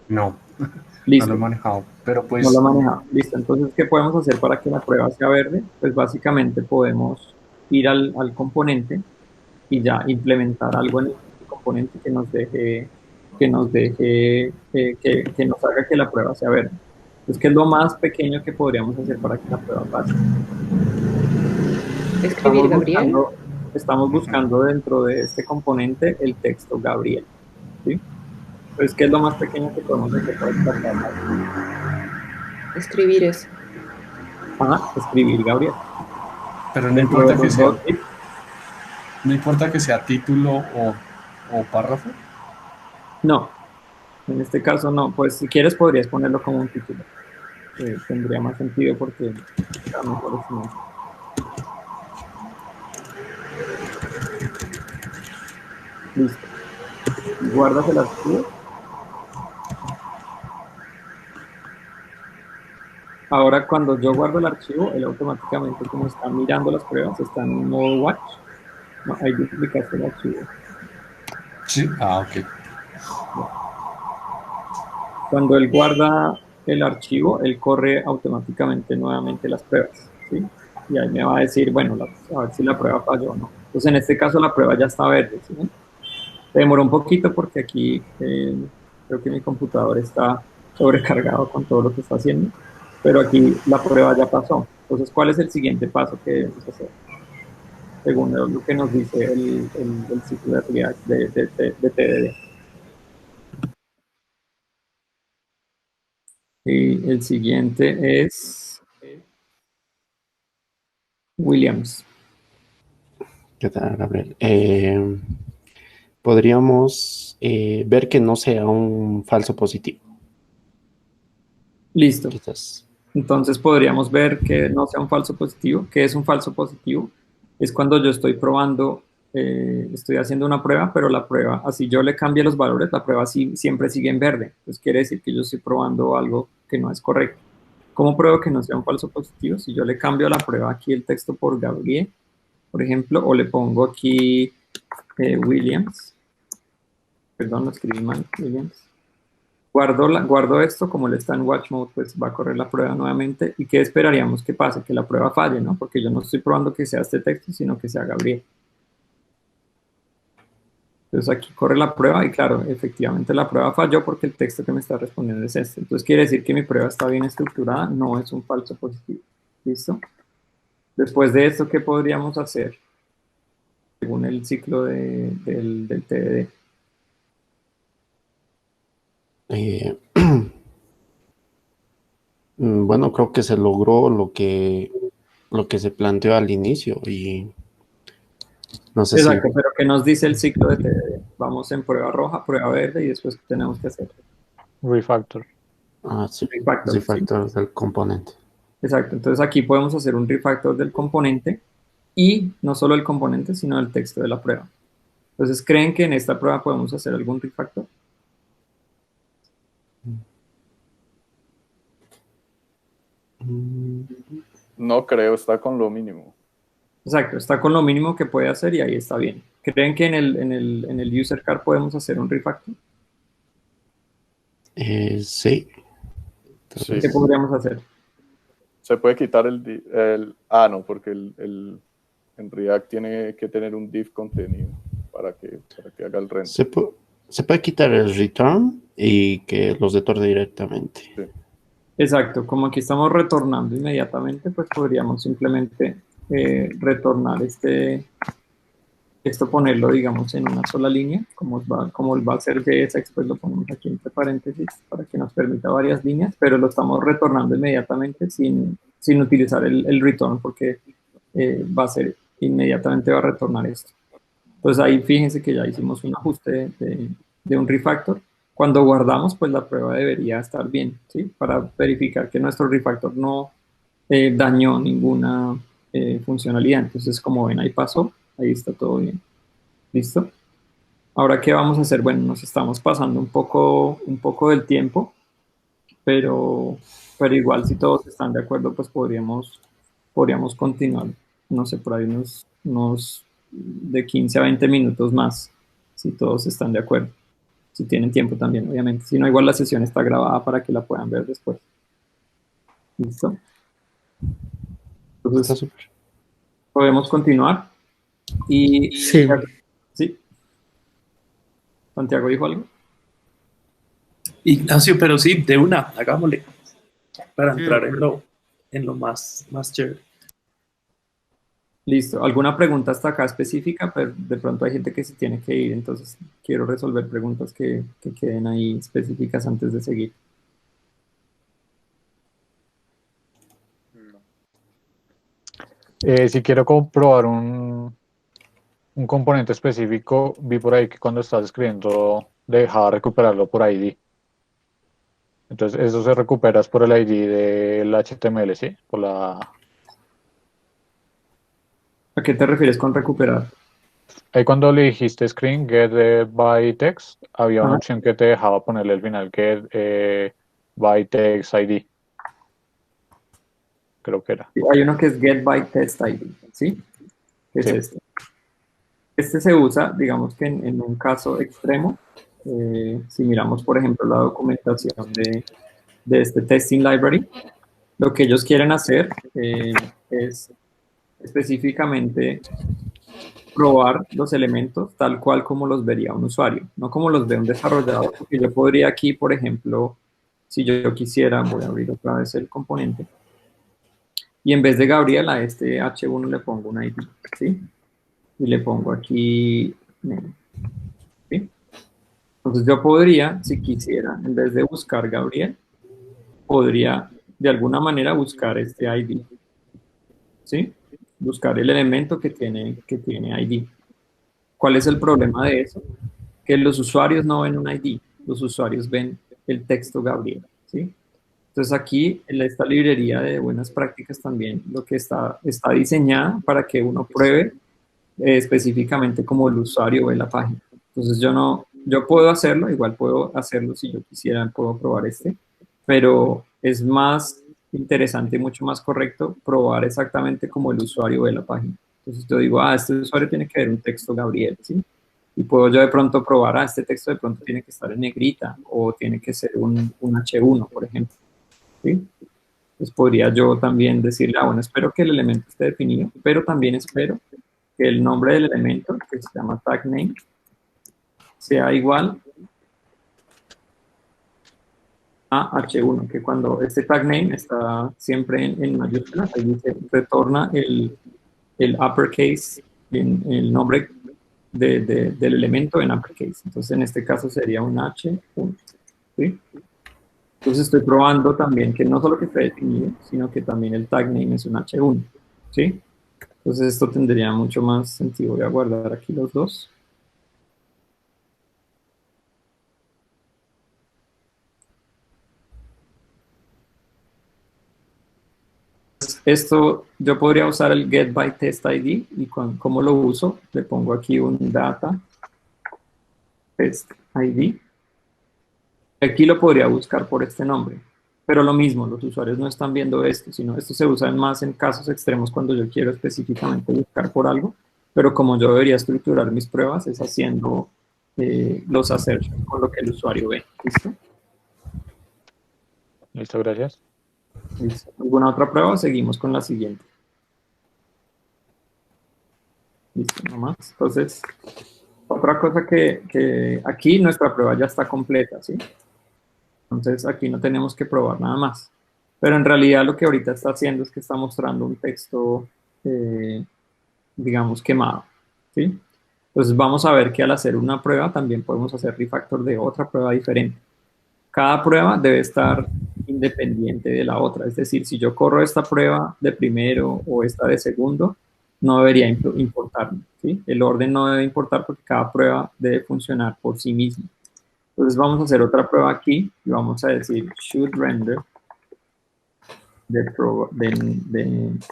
No, Listo. no lo he manejado, pero pues... No lo he manejado. Listo, entonces, ¿qué podemos hacer para que la prueba sea verde? Pues básicamente podemos ir al componente y ya implementar algo en el componente que nos deje, que nos haga que la prueba sea verde. Entonces, ¿qué es lo más pequeño que podríamos hacer para que la prueba pase? Escribir Gabriel. Estamos buscando dentro de este componente el texto Gabriel, ¿sí? Entonces, ¿qué es lo más pequeño que podemos hacer para que la prueba pase? Escribir eso. Ajá, escribir Gabriel. Pero no importa que sea título o párrafo. No, en este caso no. Pues si quieres podrías ponerlo como un título. Tendría más sentido porque está mejor estimado. Listo. Guardas el archivo. Ahora cuando yo guardo el archivo, él automáticamente, como está mirando las pruebas, está en modo watch. No, ahí duplicaste el archivo. Sí, ok. Cuando él guarda el archivo, él corre automáticamente nuevamente las pruebas, ¿sí? Y ahí me va a decir, bueno, a ver si la prueba falló o no. Entonces, en este caso, la prueba ya está verde, ¿sí? Se demoró un poquito porque aquí creo que mi computador está sobrecargado con todo lo que está haciendo, pero aquí la prueba ya pasó. Entonces, ¿cuál es el siguiente paso que debemos hacer? Según lo que nos dice el ciclo de React de TDD. Y el siguiente es Williams. ¿Qué tal, Gabriel? Podríamos ver que no sea un falso positivo. Listo. Quizás. Entonces podríamos ver que no sea un falso positivo. ¿Qué es un falso positivo? Es cuando yo estoy probando, estoy haciendo una prueba, pero la prueba, así yo le cambie los valores, la prueba siempre sigue en verde. Entonces quiere decir que yo estoy probando algo que no es correcto. ¿Cómo pruebo que no sea un falso positivo? Si yo le cambio a la prueba aquí el texto por Gabriel, por ejemplo, o le pongo aquí Williams, perdón, lo escribí mal, Williams. Guardo esto, como él está en watch mode, pues va a correr la prueba nuevamente. ¿Y qué esperaríamos que pase? Que la prueba falle, ¿no? Porque yo no estoy probando que sea este texto, sino que sea Gabriel. Entonces aquí corre la prueba y claro, efectivamente la prueba falló porque el texto que me está respondiendo es este. Entonces quiere decir que mi prueba está bien estructurada, no es un falso positivo. ¿Listo? Después de esto, ¿qué podríamos hacer? Según el ciclo del TDD. Bueno, creo que se logró lo que se planteó al inicio y no sé. Exacto, pero ¿qué nos dice el ciclo de TDD? Vamos en prueba roja, prueba verde y después ¿qué tenemos que hacer? Refactor. Sí, refactor del componente. Exacto, entonces aquí podemos hacer un refactor del componente y no solo el componente, sino el texto de la prueba. Entonces, ¿creen que en esta prueba podemos hacer algún refactor? No creo, está con lo mínimo. Exacto, está con lo mínimo que puede hacer y ahí está bien. ¿Creen que en el user card podemos hacer un refactor? Sí. ¿Qué podríamos hacer? Se puede quitar no, porque en React tiene que tener un div contenido para que haga el render. Se puede quitar el return y que los retorne directamente. Sí. Exacto, como aquí estamos retornando inmediatamente, pues podríamos simplemente retornar esto ponerlo, digamos, en una sola línea, como va a ser JSX, pues lo ponemos aquí entre paréntesis para que nos permita varias líneas, pero lo estamos retornando inmediatamente sin utilizar el return, porque inmediatamente va a retornar esto. Entonces ahí fíjense que ya hicimos un ajuste de un refactor. Cuando guardamos, pues la prueba debería estar bien, ¿sí? Para verificar que nuestro refactor no dañó ninguna funcionalidad. Entonces, como ven, ahí pasó, ahí está todo bien. ¿Listo? Ahora, ¿qué vamos a hacer? Bueno, nos estamos pasando un poco del tiempo, pero igual si todos están de acuerdo, pues podríamos continuar, no sé, por ahí unos de 15 a 20 minutos más, si todos están de acuerdo. Si tienen tiempo también, obviamente. Si no, igual la sesión está grabada para que la puedan ver después. ¿Listo? Entonces, Está súper. podemos continuar. Y Sí. ¿sí? ¿Santiago dijo algo? Ignacio, pero sí, de una, hagámosle. Para entrar en lo más chévere. Listo. ¿Alguna pregunta hasta acá específica? Pero de pronto hay gente que se tiene que ir, entonces quiero resolver preguntas que queden ahí específicas antes de seguir. Si quiero comprobar un componente específico, vi por ahí que cuando estás escribiendo dejaba recuperarlo por ID. Entonces, eso se recupera es por el ID del HTML, ¿sí? Por la... ¿A qué te refieres con recuperar? Ahí cuando le dijiste screen get by text, había una Ajá. opción que te dejaba ponerle al final get by text ID. Creo que era. Hay uno que es get by test ID, ¿sí? ¿Qué es Sí. este? Este se usa, digamos que en un caso extremo, si miramos, por ejemplo, la documentación de este testing library, lo que ellos quieren hacer es específicamente probar los elementos tal cual como los vería un usuario, no como los ve un desarrollador, porque yo podría aquí, por ejemplo, si yo quisiera, voy a abrir otra vez el componente, y en vez de Gabriel a este H1 le pongo un ID, ¿sí? Y le pongo aquí, ¿sí? Entonces yo podría, si quisiera, en vez de buscar Gabriel, podría de alguna manera buscar este ID, ¿sí? Buscar el elemento que tiene ID. ¿Cuál es el problema de eso? Que los usuarios no ven un ID, los usuarios ven el texto Gabriel, ¿sí? Entonces aquí en esta librería de buenas prácticas también lo que está diseñada para que uno pruebe específicamente como el usuario ve la página. Entonces yo puedo hacerlo, igual puedo hacerlo si yo quisiera, puedo probar este, pero es más interesante y mucho más correcto probar exactamente como el usuario ve la página. Entonces yo digo, este usuario tiene que ver un texto Gabriel, ¿sí? Y puedo yo de pronto probar, este texto de pronto tiene que estar en negrita o tiene que ser un H1, por ejemplo, ¿sí? Entonces podría yo también decirle, bueno, espero que el elemento esté definido, pero también espero que el nombre del elemento, que se llama tag name, sea igual a H1, que cuando este tag name está siempre en mayúsculas, ahí dice, retorna el uppercase, el nombre del elemento en uppercase. Entonces en este caso sería un H1, ¿sí? Entonces estoy probando también que no solo que esté definido, sino que también el tag name es un H1, ¿sí? Entonces esto tendría mucho más sentido. Voy a guardar aquí los dos. Esto yo podría usar el get by test ID y ¿cómo lo uso? Le pongo aquí un data test ID. Aquí lo podría buscar por este nombre, pero lo mismo, los usuarios no están viendo esto, sino esto se usa más en casos extremos cuando yo quiero específicamente buscar por algo, pero como yo debería estructurar mis pruebas es haciendo los assertions con lo que el usuario ve. ¿Listo? Listo, gracias. ¿Listo? ¿Alguna otra prueba? Seguimos con la siguiente. Listo, nomás. Entonces, otra cosa que aquí nuestra prueba ya está completa, ¿sí? Entonces aquí no tenemos que probar nada más. Pero en realidad lo que ahorita está haciendo es que está mostrando un texto, digamos, quemado, ¿sí? Entonces vamos a ver que al hacer una prueba también podemos hacer refactor de otra prueba diferente. Cada prueba debe estar independiente de la otra. Es decir, si yo corro esta prueba de primero o esta de segundo, no debería importarme, ¿sí? El orden no debe importar porque cada prueba debe funcionar por sí misma. Entonces vamos a hacer otra prueba aquí y vamos a decir should render the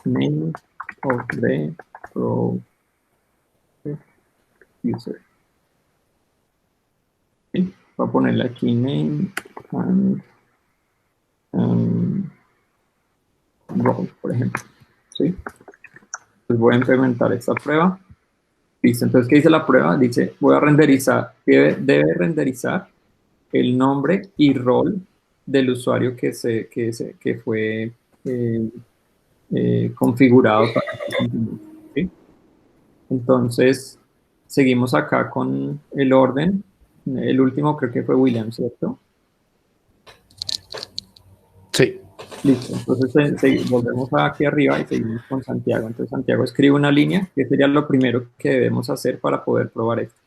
name of the user. ¿Sí? Voy a ponerle aquí name and role, por ejemplo. ¿Sí? Entonces voy a implementar esta prueba. Listo, entonces, ¿qué dice la prueba? Dice, voy a renderizar, debe renderizar el nombre y rol del usuario que fue configurado para este contenido, ¿sí? Entonces, seguimos acá con el orden. El último creo que fue William, ¿cierto? Sí. Listo, entonces volvemos aquí arriba y seguimos con Santiago. Entonces Santiago escribe una línea, que sería lo primero que debemos hacer para poder probar esto.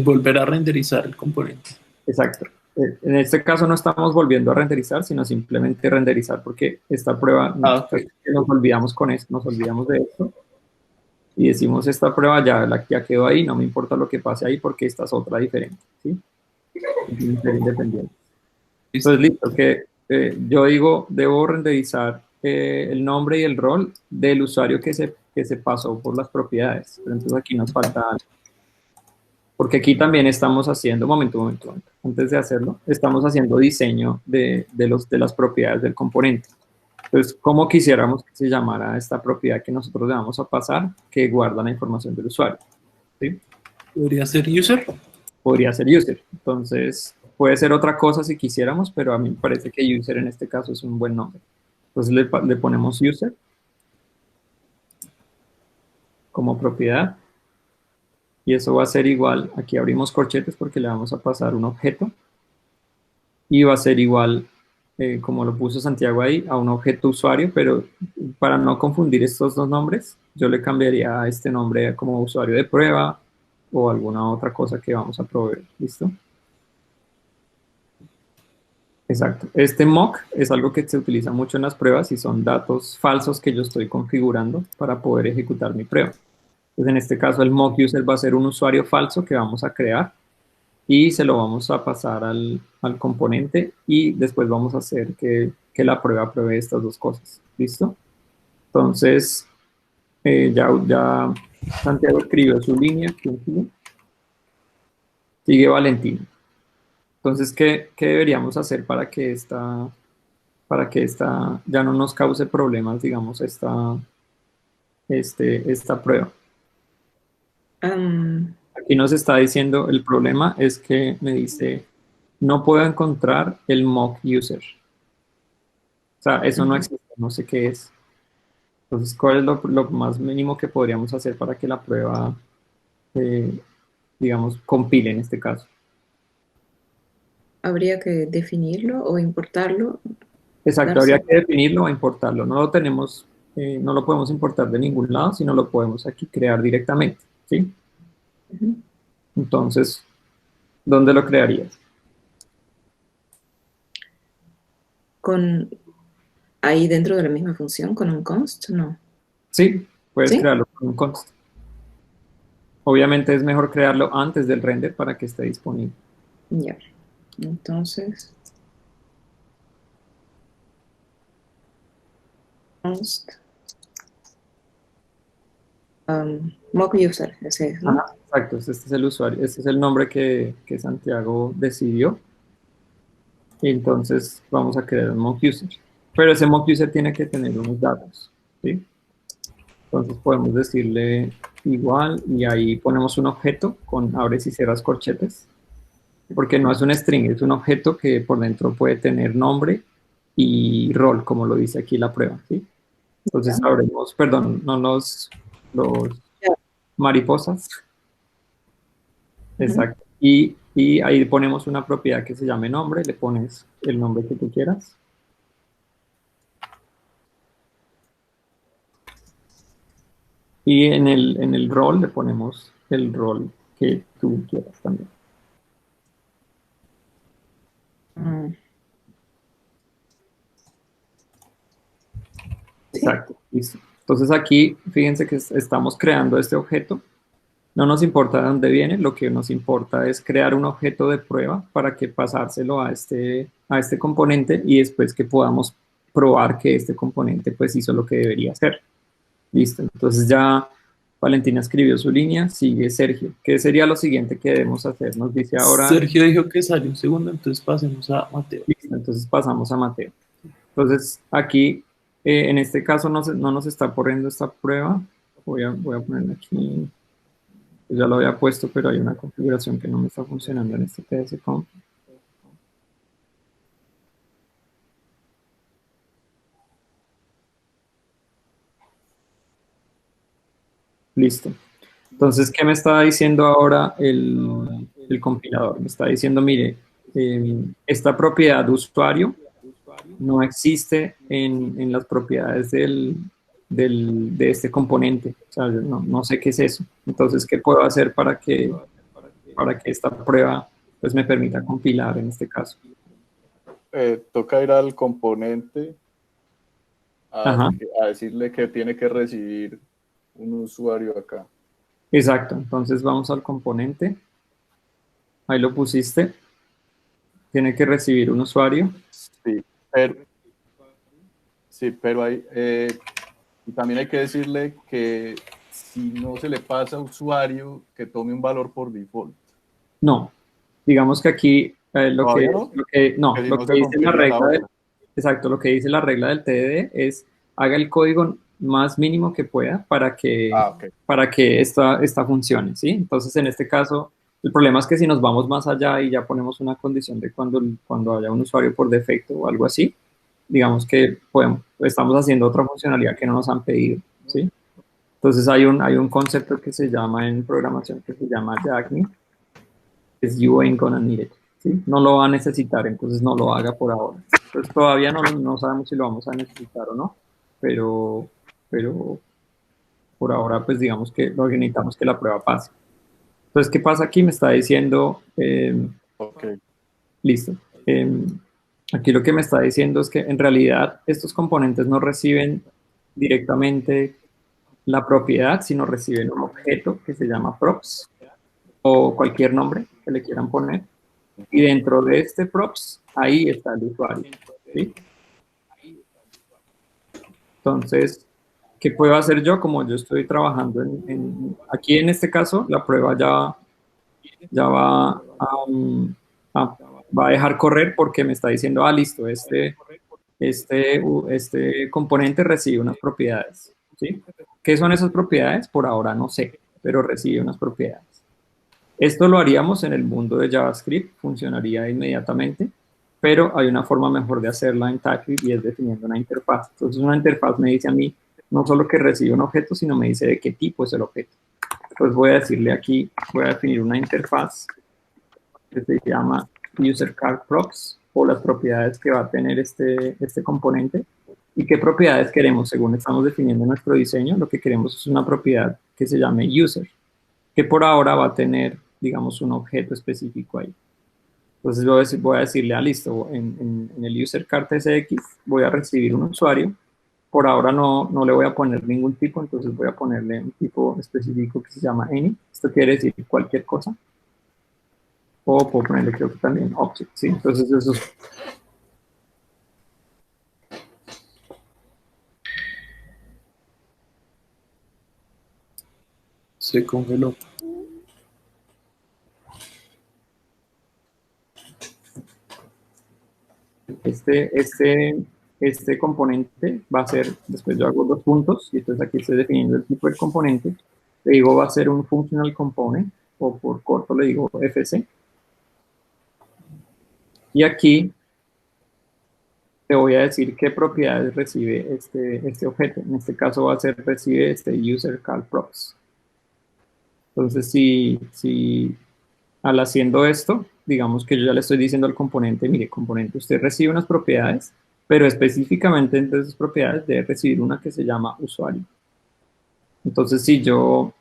Volver a renderizar el componente. Exacto. En este caso no estamos volviendo a renderizar, sino simplemente renderizar, porque esta prueba Okay. nos olvidamos con esto, nos olvidamos de esto y decimos esta prueba ya quedó ahí, no me importa lo que pase ahí porque esta es otra diferente, ¿sí? Tiene que ser independiente. Entonces, listo, que yo digo, debo renderizar el nombre y el rol del usuario que se pasó por las propiedades. Pero entonces aquí nos falta algo. Porque aquí también estamos haciendo, momento, antes de hacerlo, estamos haciendo diseño de las propiedades del componente. Entonces, ¿cómo quisiéramos que se llamara esta propiedad que nosotros le vamos a pasar, que guarda la información del usuario? ¿Sí? ¿Podría ser user? Podría ser user. Entonces, puede ser otra cosa si quisiéramos, pero a mí me parece que user en este caso es un buen nombre. Entonces le ponemos user como propiedad. Y eso va a ser igual, aquí abrimos corchetes porque le vamos a pasar un objeto. Y va a ser igual, como lo puso Santiago ahí, a un objeto usuario, pero para no confundir estos dos nombres, yo le cambiaría a este nombre como usuario de prueba o alguna otra cosa que vamos a proveer. ¿Listo? Exacto. Este mock es algo que se utiliza mucho en las pruebas y son datos falsos que yo estoy configurando para poder ejecutar mi prueba. Entonces, en este caso, el mock user va a ser un usuario falso que vamos a crear y se lo vamos a pasar al componente y después vamos a hacer que la prueba pruebe estas dos cosas. ¿Listo? Entonces, ya Santiago escribió su línea. Sigue Valentín. Entonces, ¿qué deberíamos hacer para que esta ya no nos cause problemas, digamos, esta prueba? Aquí nos está diciendo, el problema es que me dice, no puedo encontrar el mock user. O sea, eso no existe, no sé qué es. Entonces, ¿cuál es lo más mínimo que podríamos hacer para que la prueba, digamos, compile en este caso? Habría que definirlo o importarlo. Exacto, habría que definirlo o importarlo. No lo tenemos, no lo podemos importar de ningún lado, sino lo podemos aquí crear directamente, ¿sí? Entonces, ¿dónde lo crearías? Ahí dentro de la misma función, con un const, ¿no? Sí, puedes ¿Sí? crearlo con un const. Obviamente es mejor crearlo antes del render para que esté disponible. Ya. Entonces, const mock user, ese es, ¿no? Ajá, exacto, este es el usuario, este es el nombre que Santiago decidió. Y entonces vamos a crear un mock user. Pero ese mock user tiene que tener unos datos, ¿sí? Entonces podemos decirle igual y ahí ponemos un objeto con abres y cierras corchetes. Porque no es un string, es un objeto que por dentro puede tener nombre y rol, como lo dice aquí la prueba, ¿sí? Entonces abrimos, perdón, no los mariposas. Exacto. Y ahí ponemos una propiedad que se llame nombre, le pones el nombre que tú quieras. Y en el rol le ponemos el rol que tú quieras también. Exacto, listo. Entonces aquí, fíjense que estamos creando este objeto No nos importa de dónde viene, lo que nos importa es crear un objeto de prueba para que pasárselo a este componente y después que podamos probar que este componente pues hizo lo que debería hacer. Listo, entonces ya Valentina escribió su línea, sigue Sergio. ¿Qué sería lo siguiente que debemos hacer? Nos dice ahora... Sergio dijo que sale un segundo, entonces pasemos a Mateo. Listo, entonces pasamos a Mateo. Entonces aquí, en este caso no nos está corriendo esta prueba. Voy a ponerla aquí. Ya lo había puesto, pero hay una configuración que no me está funcionando en este TS-Conf. Listo. Entonces, ¿qué me está diciendo ahora el compilador? Me está diciendo, mire, esta propiedad de usuario no existe en las propiedades de este componente. O sea, no sé qué es eso. Entonces, ¿qué puedo hacer para que esta prueba pues, me permita compilar en este caso? Toca ir al componente Ajá. a decirle que tiene que recibir un usuario acá. Exacto. Entonces vamos al componente. Ahí lo pusiste. Tiene que recibir un usuario. Sí, pero hay, y también hay que decirle que si no se le pasa a usuario, que tome un valor por default. No, digamos que aquí lo que dice la regla exacto, lo que dice la regla del TDD es haga el código más mínimo que pueda para que esta funcione, ¿sí? Entonces, en este caso, el problema es que si nos vamos más allá y ya ponemos una condición de cuando haya un usuario por defecto o algo así, digamos que estamos haciendo otra funcionalidad que no nos han pedido, ¿sí? Entonces, hay un concepto que se llama en programación que se llama JAGME, es you ain't gonna need it, ¿sí? No lo va a necesitar, entonces no lo haga por ahora. Entonces todavía no sabemos si lo vamos a necesitar o no, pero por ahora pues digamos que lo que necesitamos que la prueba pase. Entonces, ¿qué pasa aquí? Me está diciendo, listo. Aquí lo que me está diciendo es que en realidad estos componentes no reciben directamente la propiedad, sino reciben un objeto que se llama props o cualquier nombre que le quieran poner. Y dentro de este props, ahí está el usuario, ¿sí? Entonces, ¿qué puedo hacer yo? Como yo estoy trabajando aquí en este caso, la prueba ya va a dejar correr porque me está diciendo, listo, este componente recibe unas propiedades, ¿sí? ¿Qué son esas propiedades? Por ahora no sé, pero recibe unas propiedades. Esto lo haríamos en el mundo de JavaScript, funcionaría inmediatamente, pero hay una forma mejor de hacerla en TypeScript y es definiendo una interfaz. Entonces una interfaz me dice a mí no solo que recibe un objeto, sino me dice de qué tipo es el objeto. Entonces voy a decirle aquí, voy a definir una interfaz que se llama UserCardProps o las propiedades que va a tener este componente y qué propiedades queremos según estamos definiendo nuestro diseño. Lo que queremos es una propiedad que se llame user, que por ahora va a tener, digamos, un objeto específico ahí. Entonces voy a decirle, listo, en el UserCardTSX voy a recibir un usuario. Por ahora no le voy a poner ningún tipo, entonces voy a ponerle un tipo específico que se llama any. Esto quiere decir cualquier cosa. O puedo ponerle, creo que también, object, ¿sí? Entonces eso es... Se congeló. Este componente va a ser, después yo hago 2 puntos, y entonces aquí estoy definiendo el tipo del componente. Le digo va a ser un functional component, o por corto le digo FC. Y aquí te voy a decir qué propiedades recibe este objeto. En este caso va a ser, recibe UserCardProps. Entonces, si al haciendo esto, digamos que yo ya le estoy diciendo al componente, mire, componente, usted recibe unas propiedades, pero específicamente entre esas propiedades debe recibir una que se llama usuario. Entonces, si yo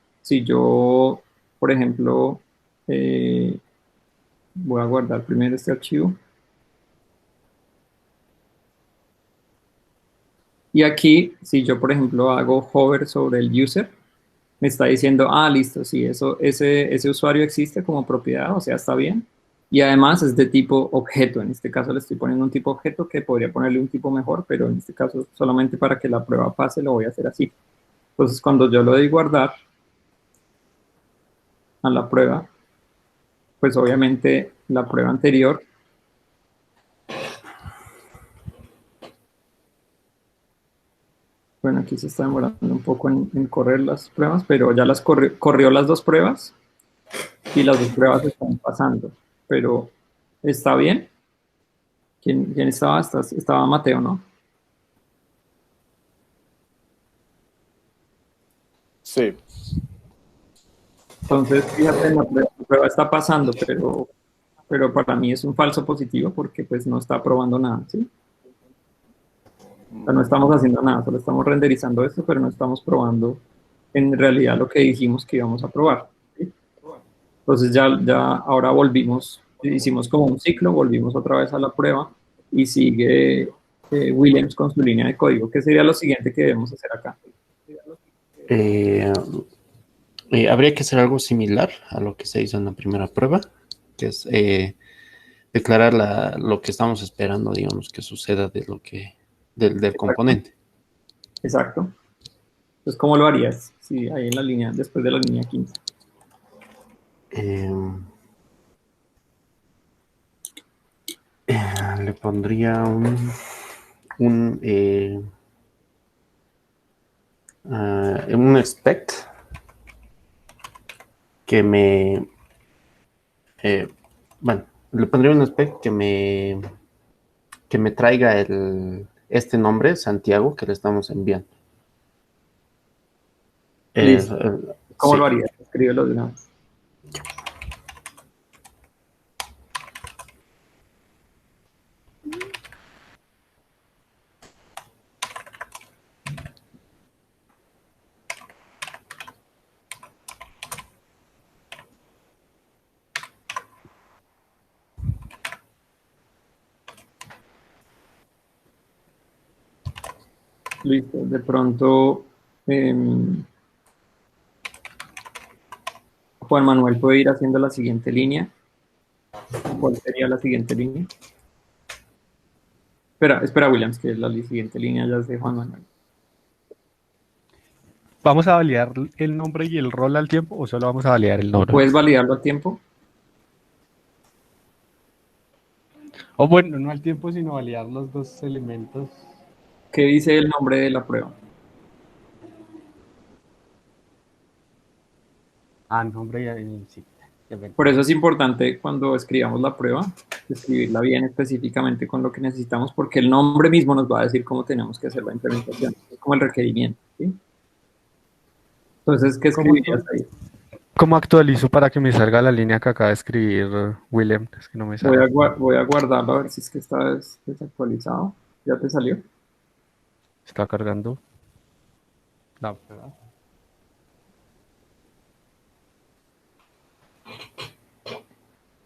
por ejemplo, voy a guardar primero este archivo. Y aquí, si yo, por ejemplo, hago hover sobre el user, me está diciendo, ah, listo, sí, ese usuario existe como propiedad, o sea, está bien. Y además es de tipo objeto. En este caso le estoy poniendo un tipo objeto que podría ponerle un tipo mejor, pero en este caso solamente para que la prueba pase lo voy a hacer así. Entonces cuando yo lo doy guardar a la prueba, pues obviamente la prueba anterior bueno, aquí se está demorando un poco en correr las pruebas, pero ya las corrió las dos pruebas y las dos pruebas están pasando. Pero está bien. ¿Quién estaba? Estaba Mateo, ¿no? Sí. Entonces, fíjate, la prueba está pasando, pero para mí es un falso positivo porque pues no está probando nada, ¿sí? O sea, no estamos haciendo nada, solo estamos renderizando esto, pero no estamos probando en realidad lo que dijimos que íbamos a probar, ¿sí? Entonces ya ahora volvimos, hicimos como un ciclo, volvimos otra vez a la prueba y sigue Williams con su línea de código. ¿Qué sería lo siguiente que debemos hacer acá? Habría que hacer algo similar a lo que se hizo en la primera prueba, que es declarar lo que estamos esperando, digamos, que suceda del componente. Exacto. Entonces, ¿cómo lo harías? Sí, ahí en la línea, después de la línea 15. Le pondría un expect que me bueno, le pondría un expect que me traiga este nombre, Santiago, que le estamos enviando. Listo. ¿Cómo Sí. lo harías? Escríbelo de una vez. Listo. De pronto, Juan Manuel puede ir haciendo la siguiente línea. ¿Cuál sería la siguiente línea? Espera, Williams, que la siguiente línea ya es de Juan Manuel. ¿Vamos a validar el nombre y el rol al tiempo o solo vamos a validar el nombre? ¿Puedes validarlo a tiempo? O bueno, no al tiempo, sino validar los dos elementos. ¿Qué dice el nombre de la prueba? Nombre y sí. Por eso es importante cuando escribamos la prueba, escribirla bien específicamente con lo que necesitamos, porque el nombre mismo nos va a decir cómo tenemos que hacer la implementación, es como el requerimiento, ¿sí? Entonces, ¿qué escribirías ahí? ¿Cómo actualizo para que me salga la línea que acaba de escribir William? Es que no me sale. Voy a guardarlo a ver si es que está desactualizado. ¿Ya te salió? Está cargando. No, ¿verdad?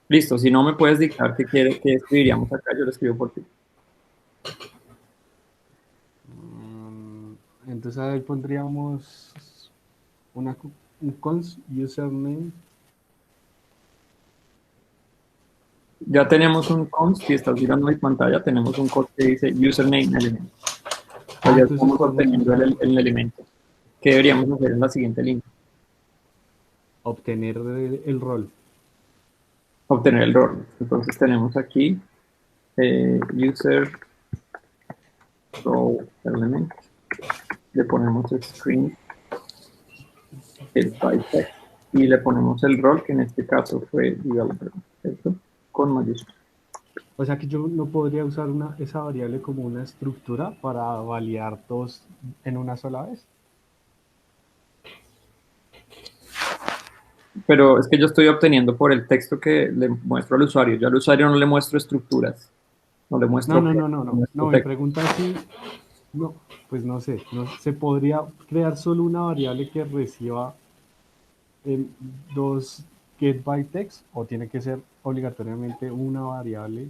Listo, si no me puedes dictar qué escribiríamos acá, yo lo escribo por ti. Entonces ahí pondríamos un cons username. Ya tenemos un const, si estás mirando mi pantalla, tenemos un const que dice username element. Ya estamos obteniendo el elemento. ¿Qué deberíamos hacer en la siguiente línea? Obtener el rol. Obtener el rol. Entonces tenemos aquí user role element. Le ponemos screen by text y le ponemos el rol, que en este caso fue developer, ¿cierto? Con mayúscula. O sea que yo no podría usar esa variable como una estructura para validar dos en una sola vez. Pero es que yo estoy obteniendo por el texto que le muestro al usuario. Yo al usuario no le muestro estructuras. No le muestro. No, me pregunta si. No, pues no sé. ¿Se podría crear solo una variable que reciba dos getByText o tiene que ser obligatoriamente una variable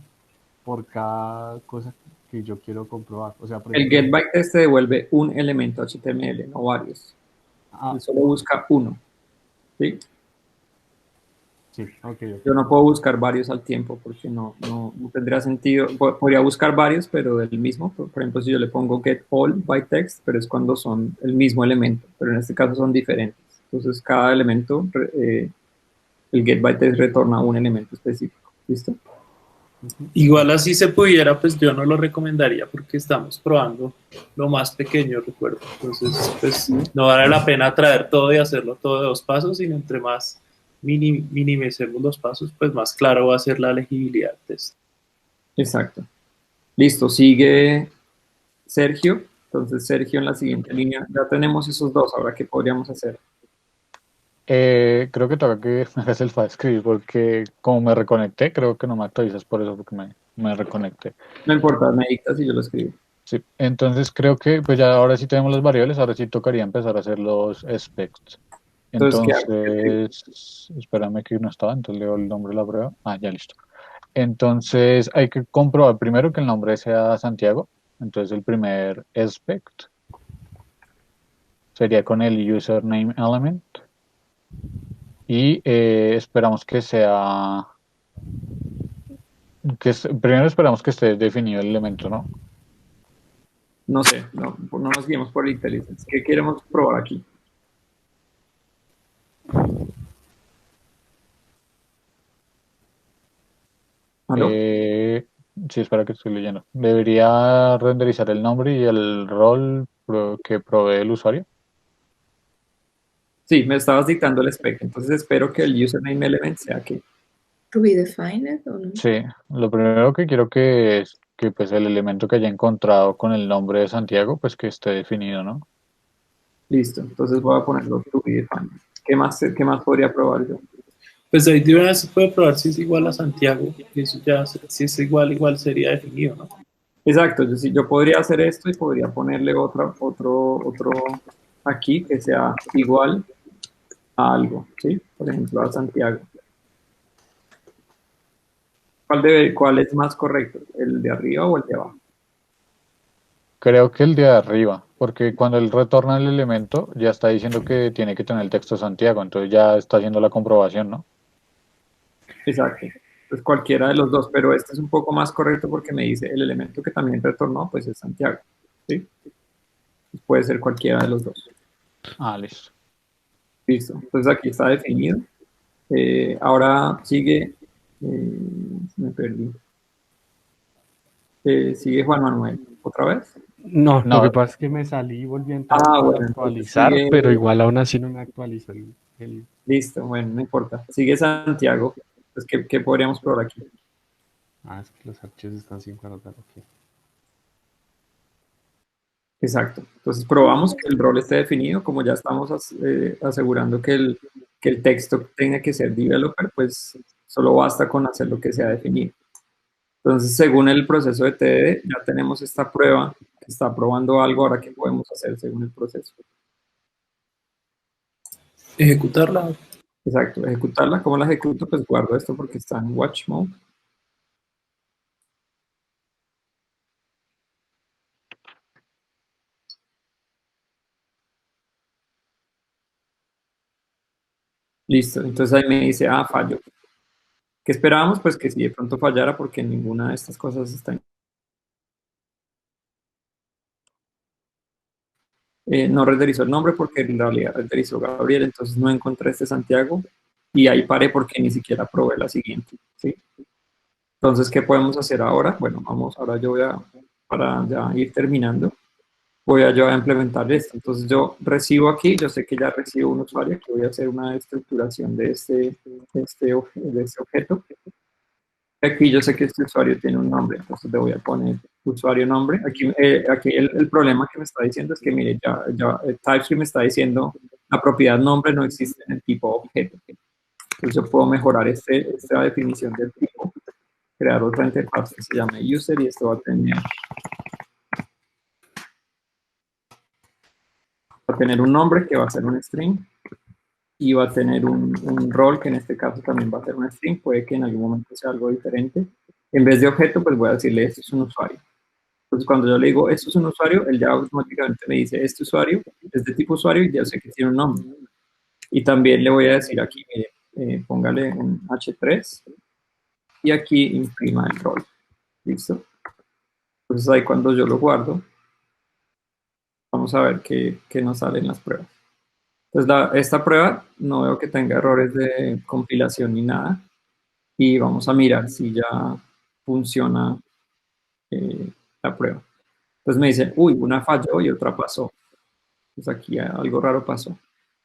por cada cosa que yo quiero comprobar? O sea, por el ejemplo, getByText te devuelve un elemento HTML, no varios. Ah, Él solo busca uno, ¿sí? sí, ok, ok. Yo no puedo buscar varios al tiempo porque no tendría sentido. Podría buscar varios, pero del mismo. Por ejemplo, si yo le pongo get all by text, pero es cuando son el mismo elemento, pero en este caso son diferentes. Entonces, cada elemento, el get by text retorna un elemento específico. ¿Listo? Igual así se pudiera, pues yo no lo recomendaría porque estamos probando lo más pequeño, recuerdo. Entonces, pues no vale la pena traer todo y hacerlo todo de 2 pasos, sino entre más minimicemos los pasos, pues más claro va a ser la legibilidad del test. Exacto. Listo, sigue Sergio. Entonces, Sergio en la siguiente línea. Ya tenemos esos dos. Ahora, ¿qué podríamos hacer? Creo que toca que me hagas el favor de escribir porque como me reconecté, creo que no me actualizas por eso, porque me reconecté. No importa, me dictas y yo lo escribo. Sí, entonces creo que pues ya ahora sí tenemos las variables, ahora sí tocaría empezar a hacer los specs. Entonces, ¿qué hago? Entonces, espérame que no estaba, entonces leo el nombre de la prueba. Ah, ya listo. Entonces hay que comprobar primero que el nombre sea Santiago. Entonces el primer spec sería con el username element. Y esperamos que sea, primero esperamos que esté definido el elemento, ¿no? No sé, no nos guiemos por IntelliSense. ¿Qué queremos probar aquí? ¿Aló? Sí, espera que estoy leyendo. Debería renderizar el nombre y el rol que provee el usuario. Sí, me estabas dictando el spec, entonces espero que el username element sea que. ¿To be defined o no? Sí, lo primero que quiero que es que pues el elemento que haya encontrado con el nombre de Santiago, pues que esté definido, ¿no? Listo, entonces voy a ponerlo to be defined. ¿Qué más podría probar yo? Pues ahí de una vez se puede probar si es igual a Santiago, y eso ya, si es igual sería definido, ¿no? Exacto, yo podría hacer esto y podría ponerle otro aquí que sea igual a algo, ¿sí? Por ejemplo, a Santiago. ¿Cuál es más correcto? ¿El de arriba o el de abajo? Creo que el de arriba, porque cuando él retorna el elemento ya está diciendo que tiene que tener el texto Santiago, entonces ya está haciendo la comprobación, ¿no? Exacto. Pues cualquiera de los dos, pero este es un poco más correcto porque me dice el elemento que también retornó, pues es Santiago, ¿sí? Pues puede ser cualquiera de los dos. Ah, listo. Listo. Entonces aquí está definido. Ahora sigue, me perdí. Sigue Juan Manuel. ¿Otra vez? No, No. lo que pasa es que me salí y volví a entrar Ah, para bueno, actualizar, sigue- pero igual aún así no me actualizó el... Listo, bueno, no importa. Sigue Santiago. Pues, ¿qué podríamos probar aquí? Ah, es que los archivos están sin guardar, ok. Exacto. Entonces probamos que el rol esté definido, como ya estamos asegurando que el texto tenga que ser developer, pues solo basta con hacer lo que sea definido. Entonces, según el proceso de TDD, ya tenemos esta prueba que está probando algo. Ahora, ¿qué podemos hacer según el proceso? Ejecutarla. Exacto, ejecutarla. ¿Cómo la ejecuto? Pues guardo esto porque está en watch mode. Listo, entonces ahí me dice, falló. ¿Qué esperábamos? Pues que si de pronto fallara porque ninguna de estas cosas está no renderizó el nombre porque en realidad renderizó Gabriel, entonces no encontré este Santiago y ahí paré porque ni siquiera probé la siguiente, ¿sí? Entonces, ¿qué podemos hacer ahora? Bueno, ahora yo para ya ir terminando, yo a implementar esto. Entonces yo recibo aquí, yo sé que ya recibo un usuario, que voy a hacer una estructuración de este objeto. Aquí yo sé que este usuario tiene un nombre, entonces le voy a poner usuario nombre. Aquí el problema que me está diciendo es que, mire, TypeScript me está diciendo la propiedad nombre no existe en el tipo objeto. Entonces yo puedo mejorar esta definición del tipo, crear otra interfaz que se llame user y esto va a tener un nombre que va a ser un string y va a tener un rol que en este caso también va a ser un string, puede que en algún momento sea algo diferente. En vez de objeto, pues voy a decirle esto es un usuario. Entonces, cuando yo le digo, esto es un usuario, él ya automáticamente me dice, este usuario es de tipo usuario y ya sé que tiene un nombre. Y también le voy a decir aquí, mire, póngale un H3 y aquí imprima el rol. ¿Listo? Entonces ahí cuando yo lo guardo, vamos a ver qué nos salen las pruebas. Entonces esta prueba no veo que tenga errores de compilación ni nada. Y vamos a mirar si ya funciona la prueba. Entonces me dice, uy, una falló y otra pasó. Pues aquí algo raro pasó.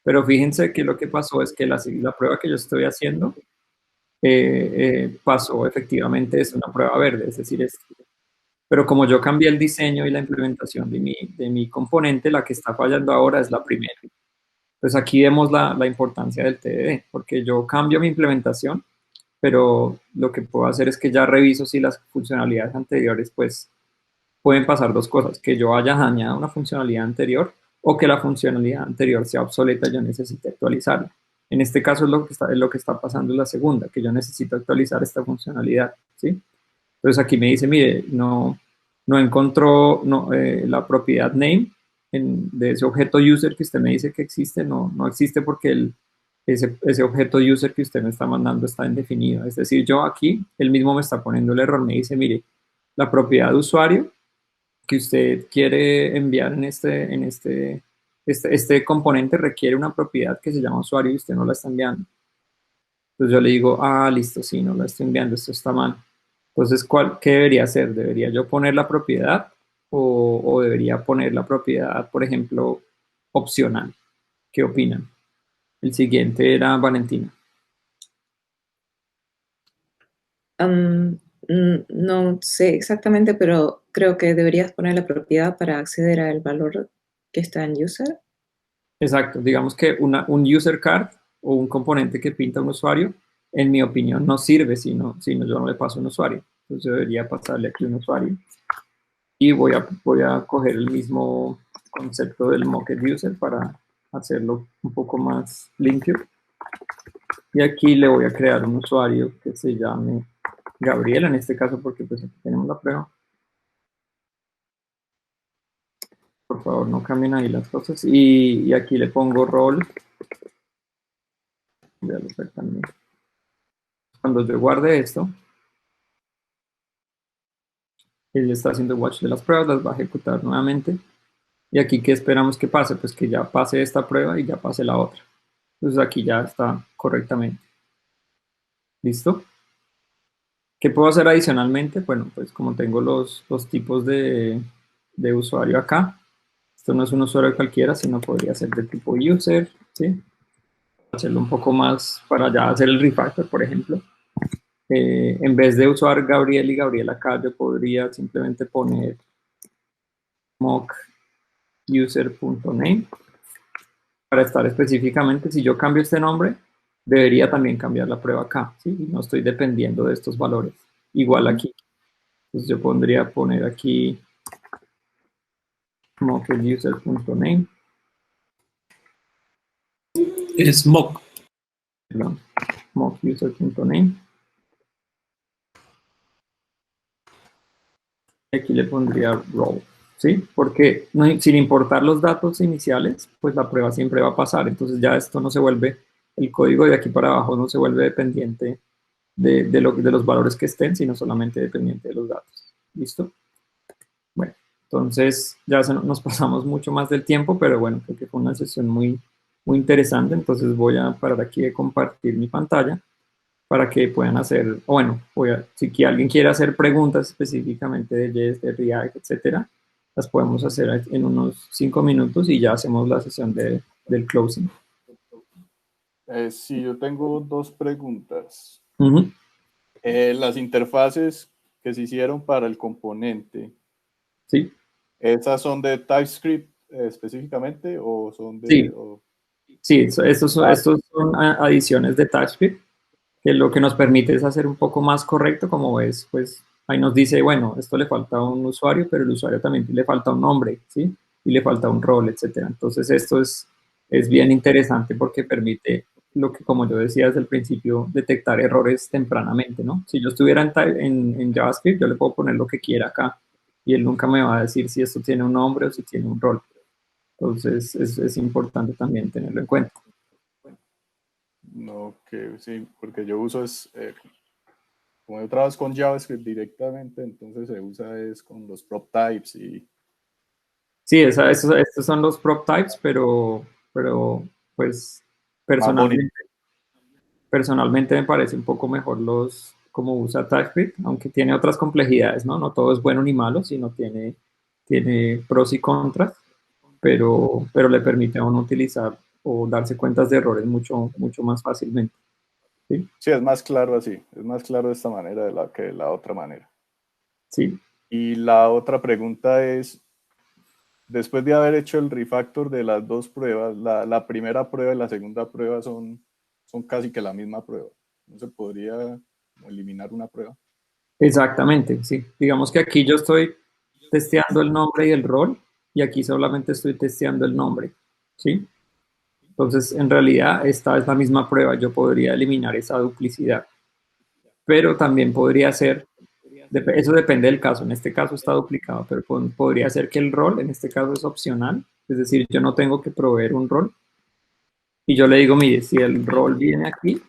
Pero fíjense que lo que pasó es que la prueba que yo estoy haciendo pasó efectivamente, es una prueba verde, es decir, pero como yo cambié el diseño y la implementación de mi componente, la que está fallando ahora es la primera. Entonces aquí vemos la importancia del TDD, porque yo cambio mi implementación, pero lo que puedo hacer es que ya reviso si las funcionalidades anteriores, pues pueden pasar dos cosas, que yo haya dañado una funcionalidad anterior o que la funcionalidad anterior sea obsoleta y yo necesite actualizarla. En este caso es lo que está pasando en la segunda, que yo necesito actualizar esta funcionalidad, ¿sí? Entonces aquí me dice, mire, no encontró la propiedad name de ese objeto user que usted me dice que existe, no existe porque ese objeto user que usted me está mandando está indefinido. Es decir, yo aquí, él mismo me está poniendo el error, me dice, mire, la propiedad de usuario que usted quiere enviar en este componente requiere una propiedad que se llama usuario y usted no la está enviando. Entonces yo le digo, listo, sí, no la estoy enviando, esto está mal. Entonces, ¿qué debería hacer? ¿Debería yo poner la propiedad o debería poner la propiedad, por ejemplo, opcional? ¿Qué opinan? El siguiente era Valentina. No sé exactamente, pero creo que deberías poner la propiedad para acceder al valor que está en user. Exacto, digamos que un user card o un componente que pinta un usuario, en mi opinión, no sirve si yo no le paso un usuario. Entonces debería pasarle aquí un usuario. Y voy a coger el mismo concepto del mocked user para hacerlo un poco más limpio. Y aquí le voy a crear un usuario que se llame Gabriel, en este caso, porque pues aquí tenemos la prueba. Por favor, no cambien ahí las cosas. Y aquí le pongo rol. Voy a hacer también. Cuando yo guarde esto, él está haciendo watch de las pruebas, las va a ejecutar nuevamente. Y aquí, ¿qué esperamos que pase? Pues que ya pase esta prueba y ya pase la otra. Entonces aquí ya está correctamente. ¿Listo? ¿Qué puedo hacer adicionalmente? Bueno, pues como tengo los tipos de usuario acá, esto no es un usuario cualquiera, sino podría ser de tipo user, ¿sí? Hacerlo un poco más para ya hacer el refactor, por ejemplo. En vez de usar Gabriel y Gabriel acá, yo podría simplemente poner mock user.name para estar específicamente, si yo cambio este nombre, debería también cambiar la prueba acá, ¿sí? Y no estoy dependiendo de estos valores. Igual aquí. Entonces yo podría poner aquí mockuser.name. Es mock. Perdón, mockuser.name. Aquí le pondría role, ¿sí? Porque sin importar los datos iniciales, pues la prueba siempre va a pasar. Entonces ya esto no se vuelve, el código de aquí para abajo no se vuelve dependiente de los valores que estén, sino solamente dependiente de los datos. ¿Listo? Bueno, entonces ya nos pasamos mucho más del tiempo, pero bueno, creo que fue una sesión muy interesante. Entonces voy a parar aquí de compartir mi pantalla para que puedan hacer, bueno, si alguien quiere hacer preguntas específicamente de JS, de React, etcétera, las podemos hacer en unos 5 minutos y ya hacemos la sesión del closing. Sí, yo tengo dos preguntas. Uh-huh. Las interfaces que se hicieron para el componente, ¿sí? ¿Esas son de TypeScript específicamente o son de...? Sí, sí, estos son adiciones de TypeScript, que lo que nos permite es hacer un poco más correcto, como ves, pues ahí nos dice, bueno, esto le falta un usuario, pero el usuario también le falta un nombre, ¿sí? Y le falta un rol, etcétera. Entonces esto es bien interesante porque permite lo que, como yo decía desde el principio, detectar errores tempranamente, ¿no? Si yo estuviera en JavaScript, yo le puedo poner lo que quiera acá y él nunca me va a decir si esto tiene un nombre o si tiene un rol. Entonces es importante también tenerlo en cuenta. No, que sí, porque yo uso como yo trabajo con JavaScript directamente, entonces se usa es con los prop types y... Sí, estos son los prop types, pero pues personalmente me parece un poco mejor como usa TypeScript, aunque tiene otras complejidades, ¿no? No todo es bueno ni malo, sino tiene pros y contras, pero le permite a uno utilizar o darse cuentas de errores mucho más fácilmente. ¿Sí? Sí, es más claro así, es más claro de esta manera que de la otra manera. Sí. Y la otra pregunta es, después de haber hecho el refactor de las dos pruebas, la primera prueba y la segunda prueba son casi que la misma prueba. ¿No se podría eliminar una prueba? Exactamente, sí. Digamos que aquí yo estoy testeando el nombre y el rol, y aquí solamente estoy testeando el nombre, ¿sí? Entonces, en realidad, esta es la misma prueba. Yo podría eliminar esa duplicidad, pero también podría ser, eso depende del caso. En este caso está duplicado, pero podría ser que el rol, en este caso, es opcional. Es decir, yo no tengo que proveer un rol. Y yo le digo, mire, si el rol viene aquí,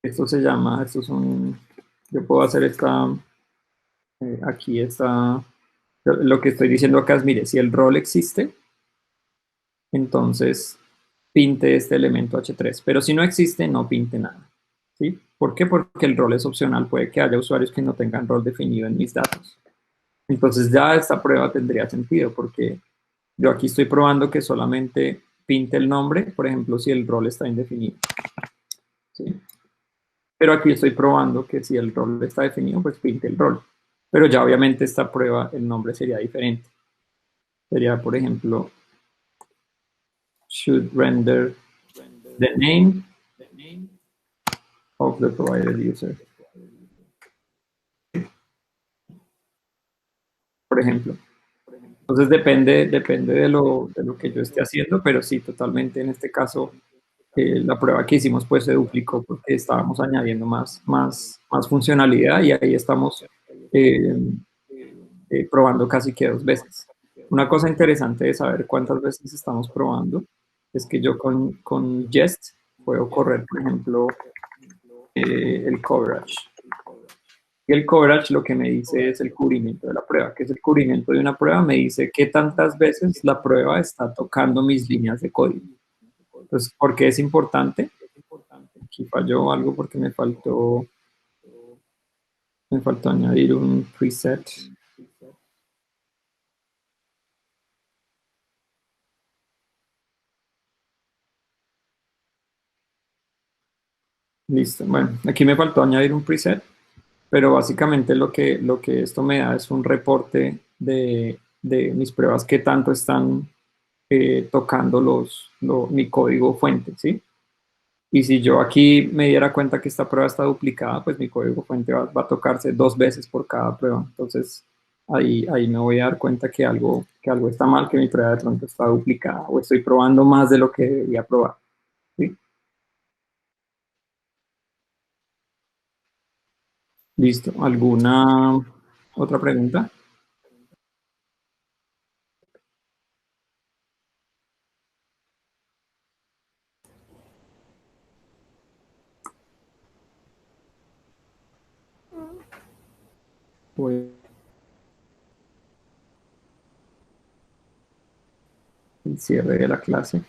esto yo puedo hacer lo que estoy diciendo acá es, mire, si el rol existe, entonces pinte este elemento h3, pero si no existe, no pinte nada, ¿sí? ¿Por qué? Porque el rol es opcional, puede que haya usuarios que no tengan rol definido en mis datos. Entonces ya esta prueba tendría sentido, porque yo aquí estoy probando que solamente pinte el nombre, por ejemplo, si el rol está indefinido, ¿sí? Pero aquí estoy probando que si el rol está definido, pues pinte el rol. Pero ya obviamente esta prueba, el nombre sería diferente. Sería, por ejemplo, should render the name of the provided user. Por ejemplo. Entonces depende de lo que yo esté haciendo, pero sí, totalmente en este caso la prueba que hicimos pues se duplicó porque estábamos añadiendo más funcionalidad, y ahí estamos probando casi que 2 veces. Una cosa interesante de saber cuántas veces estamos probando es que yo con Jest puedo correr, por ejemplo, el coverage. Y el coverage lo que me dice es el cubrimiento de la prueba. ¿Qué es el cubrimiento de una prueba? Me dice qué tantas veces la prueba está tocando mis líneas de código. Entonces, ¿por qué es importante? Aquí falló algo porque me faltó añadir un preset. Listo. Bueno, aquí me faltó añadir un preset, pero básicamente lo que esto me da es un reporte de mis pruebas que tanto están tocando mi código fuente, ¿sí? Y si yo aquí me diera cuenta que esta prueba está duplicada, pues mi código fuente va a tocarse 2 veces por cada prueba. Entonces, ahí me voy a dar cuenta que algo está mal, que mi prueba de pronto está duplicada o estoy probando más de lo que debería probar, ¿sí? Listo. ¿Alguna otra pregunta? Pues el cierre de la clase.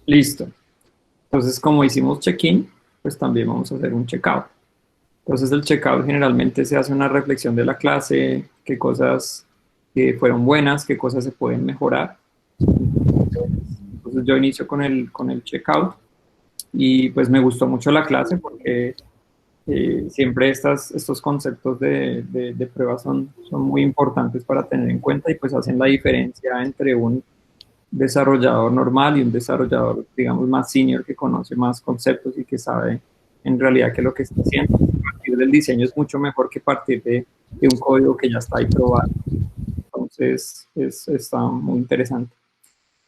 Listo. Entonces, como hicimos check-in, pues también vamos a hacer un check-out. Entonces, el check-out generalmente se hace una reflexión de la clase, qué cosas fueron buenas, qué cosas se pueden mejorar. Entonces, yo inicio con el check-out y pues me gustó mucho la clase porque siempre estos conceptos de pruebas son muy importantes para tener en cuenta y pues hacen la diferencia entre un desarrollador normal y un desarrollador, digamos, más senior, que conoce más conceptos y que sabe en realidad qué es lo que está haciendo. Partir del diseño es mucho mejor que partir de un código que ya está ahí probado. Entonces, está muy interesante.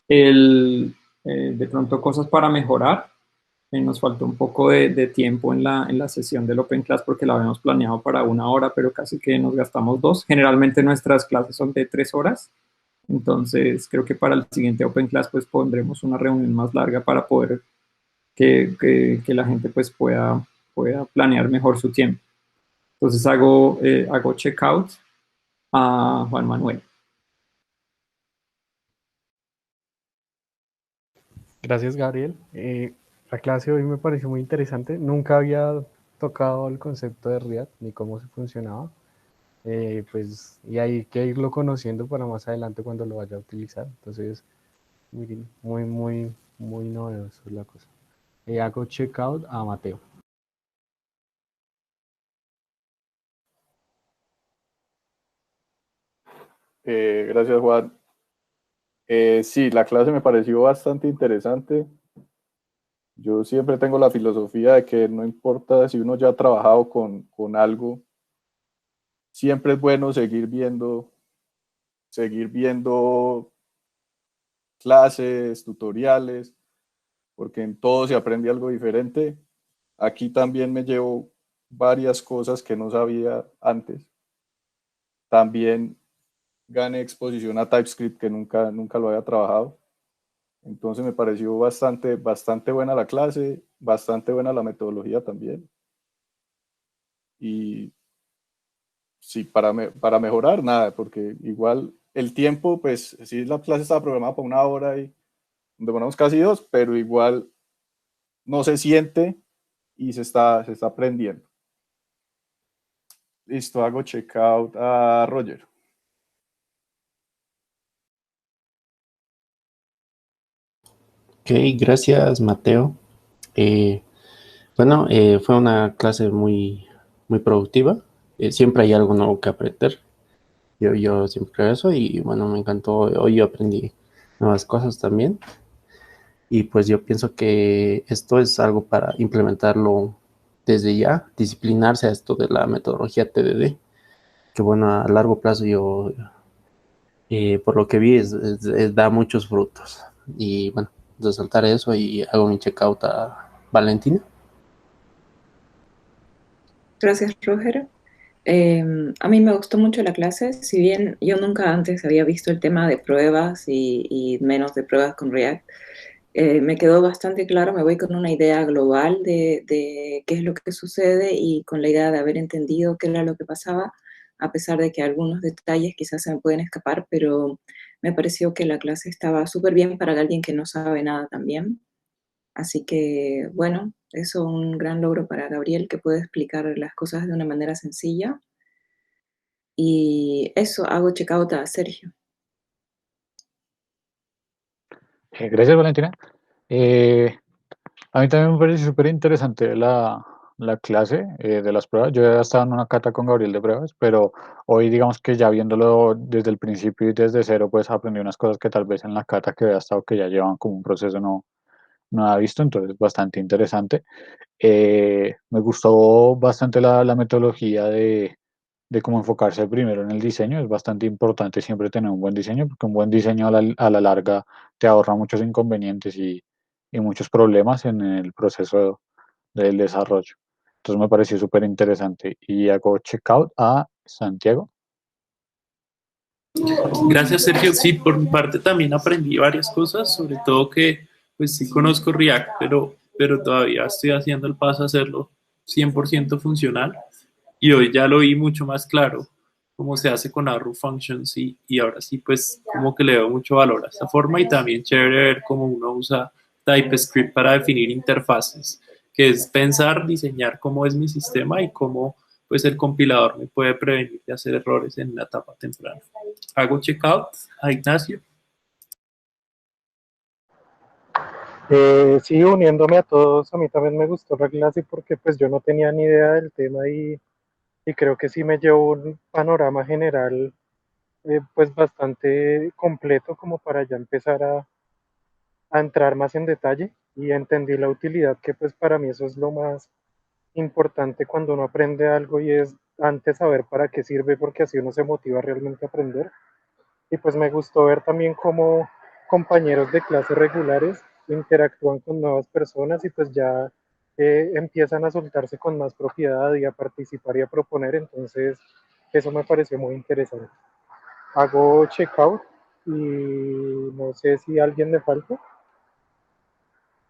De pronto, cosas para mejorar. Nos faltó un poco de tiempo en la sesión del Open Class porque la habíamos planeado para 1 hora, pero casi que nos gastamos 2. Generalmente nuestras clases son de 3 horas, entonces creo que para el siguiente Open Class pues pondremos una reunión más larga para poder que la gente pues pueda planear mejor su tiempo. Entonces hago checkout a Juan Manuel. Gracias, Gabriel. La clase de hoy me pareció muy interesante. Nunca había tocado el concepto de React ni cómo se funcionaba. Pues, y hay que irlo conociendo para más adelante cuando lo vaya a utilizar. Entonces, miren, muy novedoso la cosa. Hago checkout a Mateo. Gracias, Juan. Sí, la clase me pareció bastante interesante. Yo siempre tengo la filosofía de que no importa si uno ya ha trabajado con algo, siempre es bueno seguir viendo clases, tutoriales, porque en todo se aprende algo diferente. Aquí también me llevo varias cosas que no sabía antes. También gané exposición a TypeScript que nunca lo había trabajado. Entonces me pareció bastante buena la clase, bastante buena la metodología también. Y sí, para mejorar, nada, porque igual el tiempo, pues sí, la clase estaba programada para 1 hora y demoramos casi 2, pero igual no se siente y se está aprendiendo. Listo, hago checkout a Roger. Ok, gracias, Mateo. Bueno, fue una clase muy productiva. Siempre hay algo nuevo que aprender. Yo siempre creo eso y bueno, me encantó. Hoy yo aprendí nuevas cosas también. Y pues yo pienso que esto es algo para implementarlo desde ya, disciplinarse a esto de la metodología TDD, que bueno, a largo plazo yo, por lo que vi, da muchos frutos. Y bueno, resaltar eso y hago mi checkout a Valentina. Gracias, Roger. A mí me gustó mucho la clase, si bien yo nunca antes había visto el tema de pruebas y menos de pruebas con React. Me quedó bastante claro, me voy con una idea global de qué es lo que sucede y con la idea de haber entendido qué era lo que pasaba, a pesar de que algunos detalles quizás se me pueden escapar, pero me pareció que la clase estaba súper bien para alguien que no sabe nada también. Así que, bueno, eso es un gran logro para Gabriel, que puede explicar las cosas de una manera sencilla. Y eso, hago checkout a Sergio. Gracias, Valentina. A mí también me parece súper interesante la clase de las pruebas. Yo ya estaba en una cata con Gabriel de pruebas, pero hoy digamos que ya viéndolo desde el principio y desde cero, pues aprendí unas cosas que tal vez en la cata que había estado que ya llevan como un proceso no había visto, entonces bastante interesante. Me gustó bastante la metodología de cómo enfocarse primero en el diseño. Es bastante importante siempre tener un buen diseño, porque un buen diseño a la larga te ahorra muchos inconvenientes y muchos problemas en el proceso del desarrollo. Entonces me pareció súper interesante. Y hago checkout a Santiago. Gracias, Sergio. Sí, por mi parte también aprendí varias cosas, sobre todo que pues sí conozco React, pero todavía estoy haciendo el paso a hacerlo 100% funcional y hoy ya lo vi mucho más claro cómo se hace con Arrow Functions y ahora sí pues como que le doy mucho valor a esta forma y también chévere ver cómo uno usa TypeScript para definir interfaces, que es pensar, diseñar cómo es mi sistema y cómo pues el compilador me puede prevenir de hacer errores en la etapa temprana. Hago checkout a Ignacio. Sí, uniéndome a todos, a mí también me gustó la clase porque pues yo no tenía ni idea del tema y creo que sí me llevó un panorama general pues bastante completo como para ya empezar a entrar más en detalle y entendí la utilidad que pues para mí eso es lo más importante cuando uno aprende algo y es antes saber para qué sirve porque así uno se motiva realmente a aprender. Y pues me gustó ver también cómo compañeros de clases regulares interactúan con nuevas personas y pues ya empiezan a soltarse con más propiedad y a participar y a proponer. Entonces, eso me pareció muy interesante. Hago checkout y no sé si alguien me falta.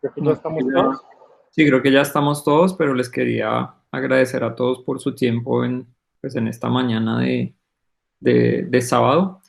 Creo que ya No, estamos todos. sí, creo que ya estamos todos, pero les quería agradecer a todos por su tiempo en, pues, en esta mañana de sábado.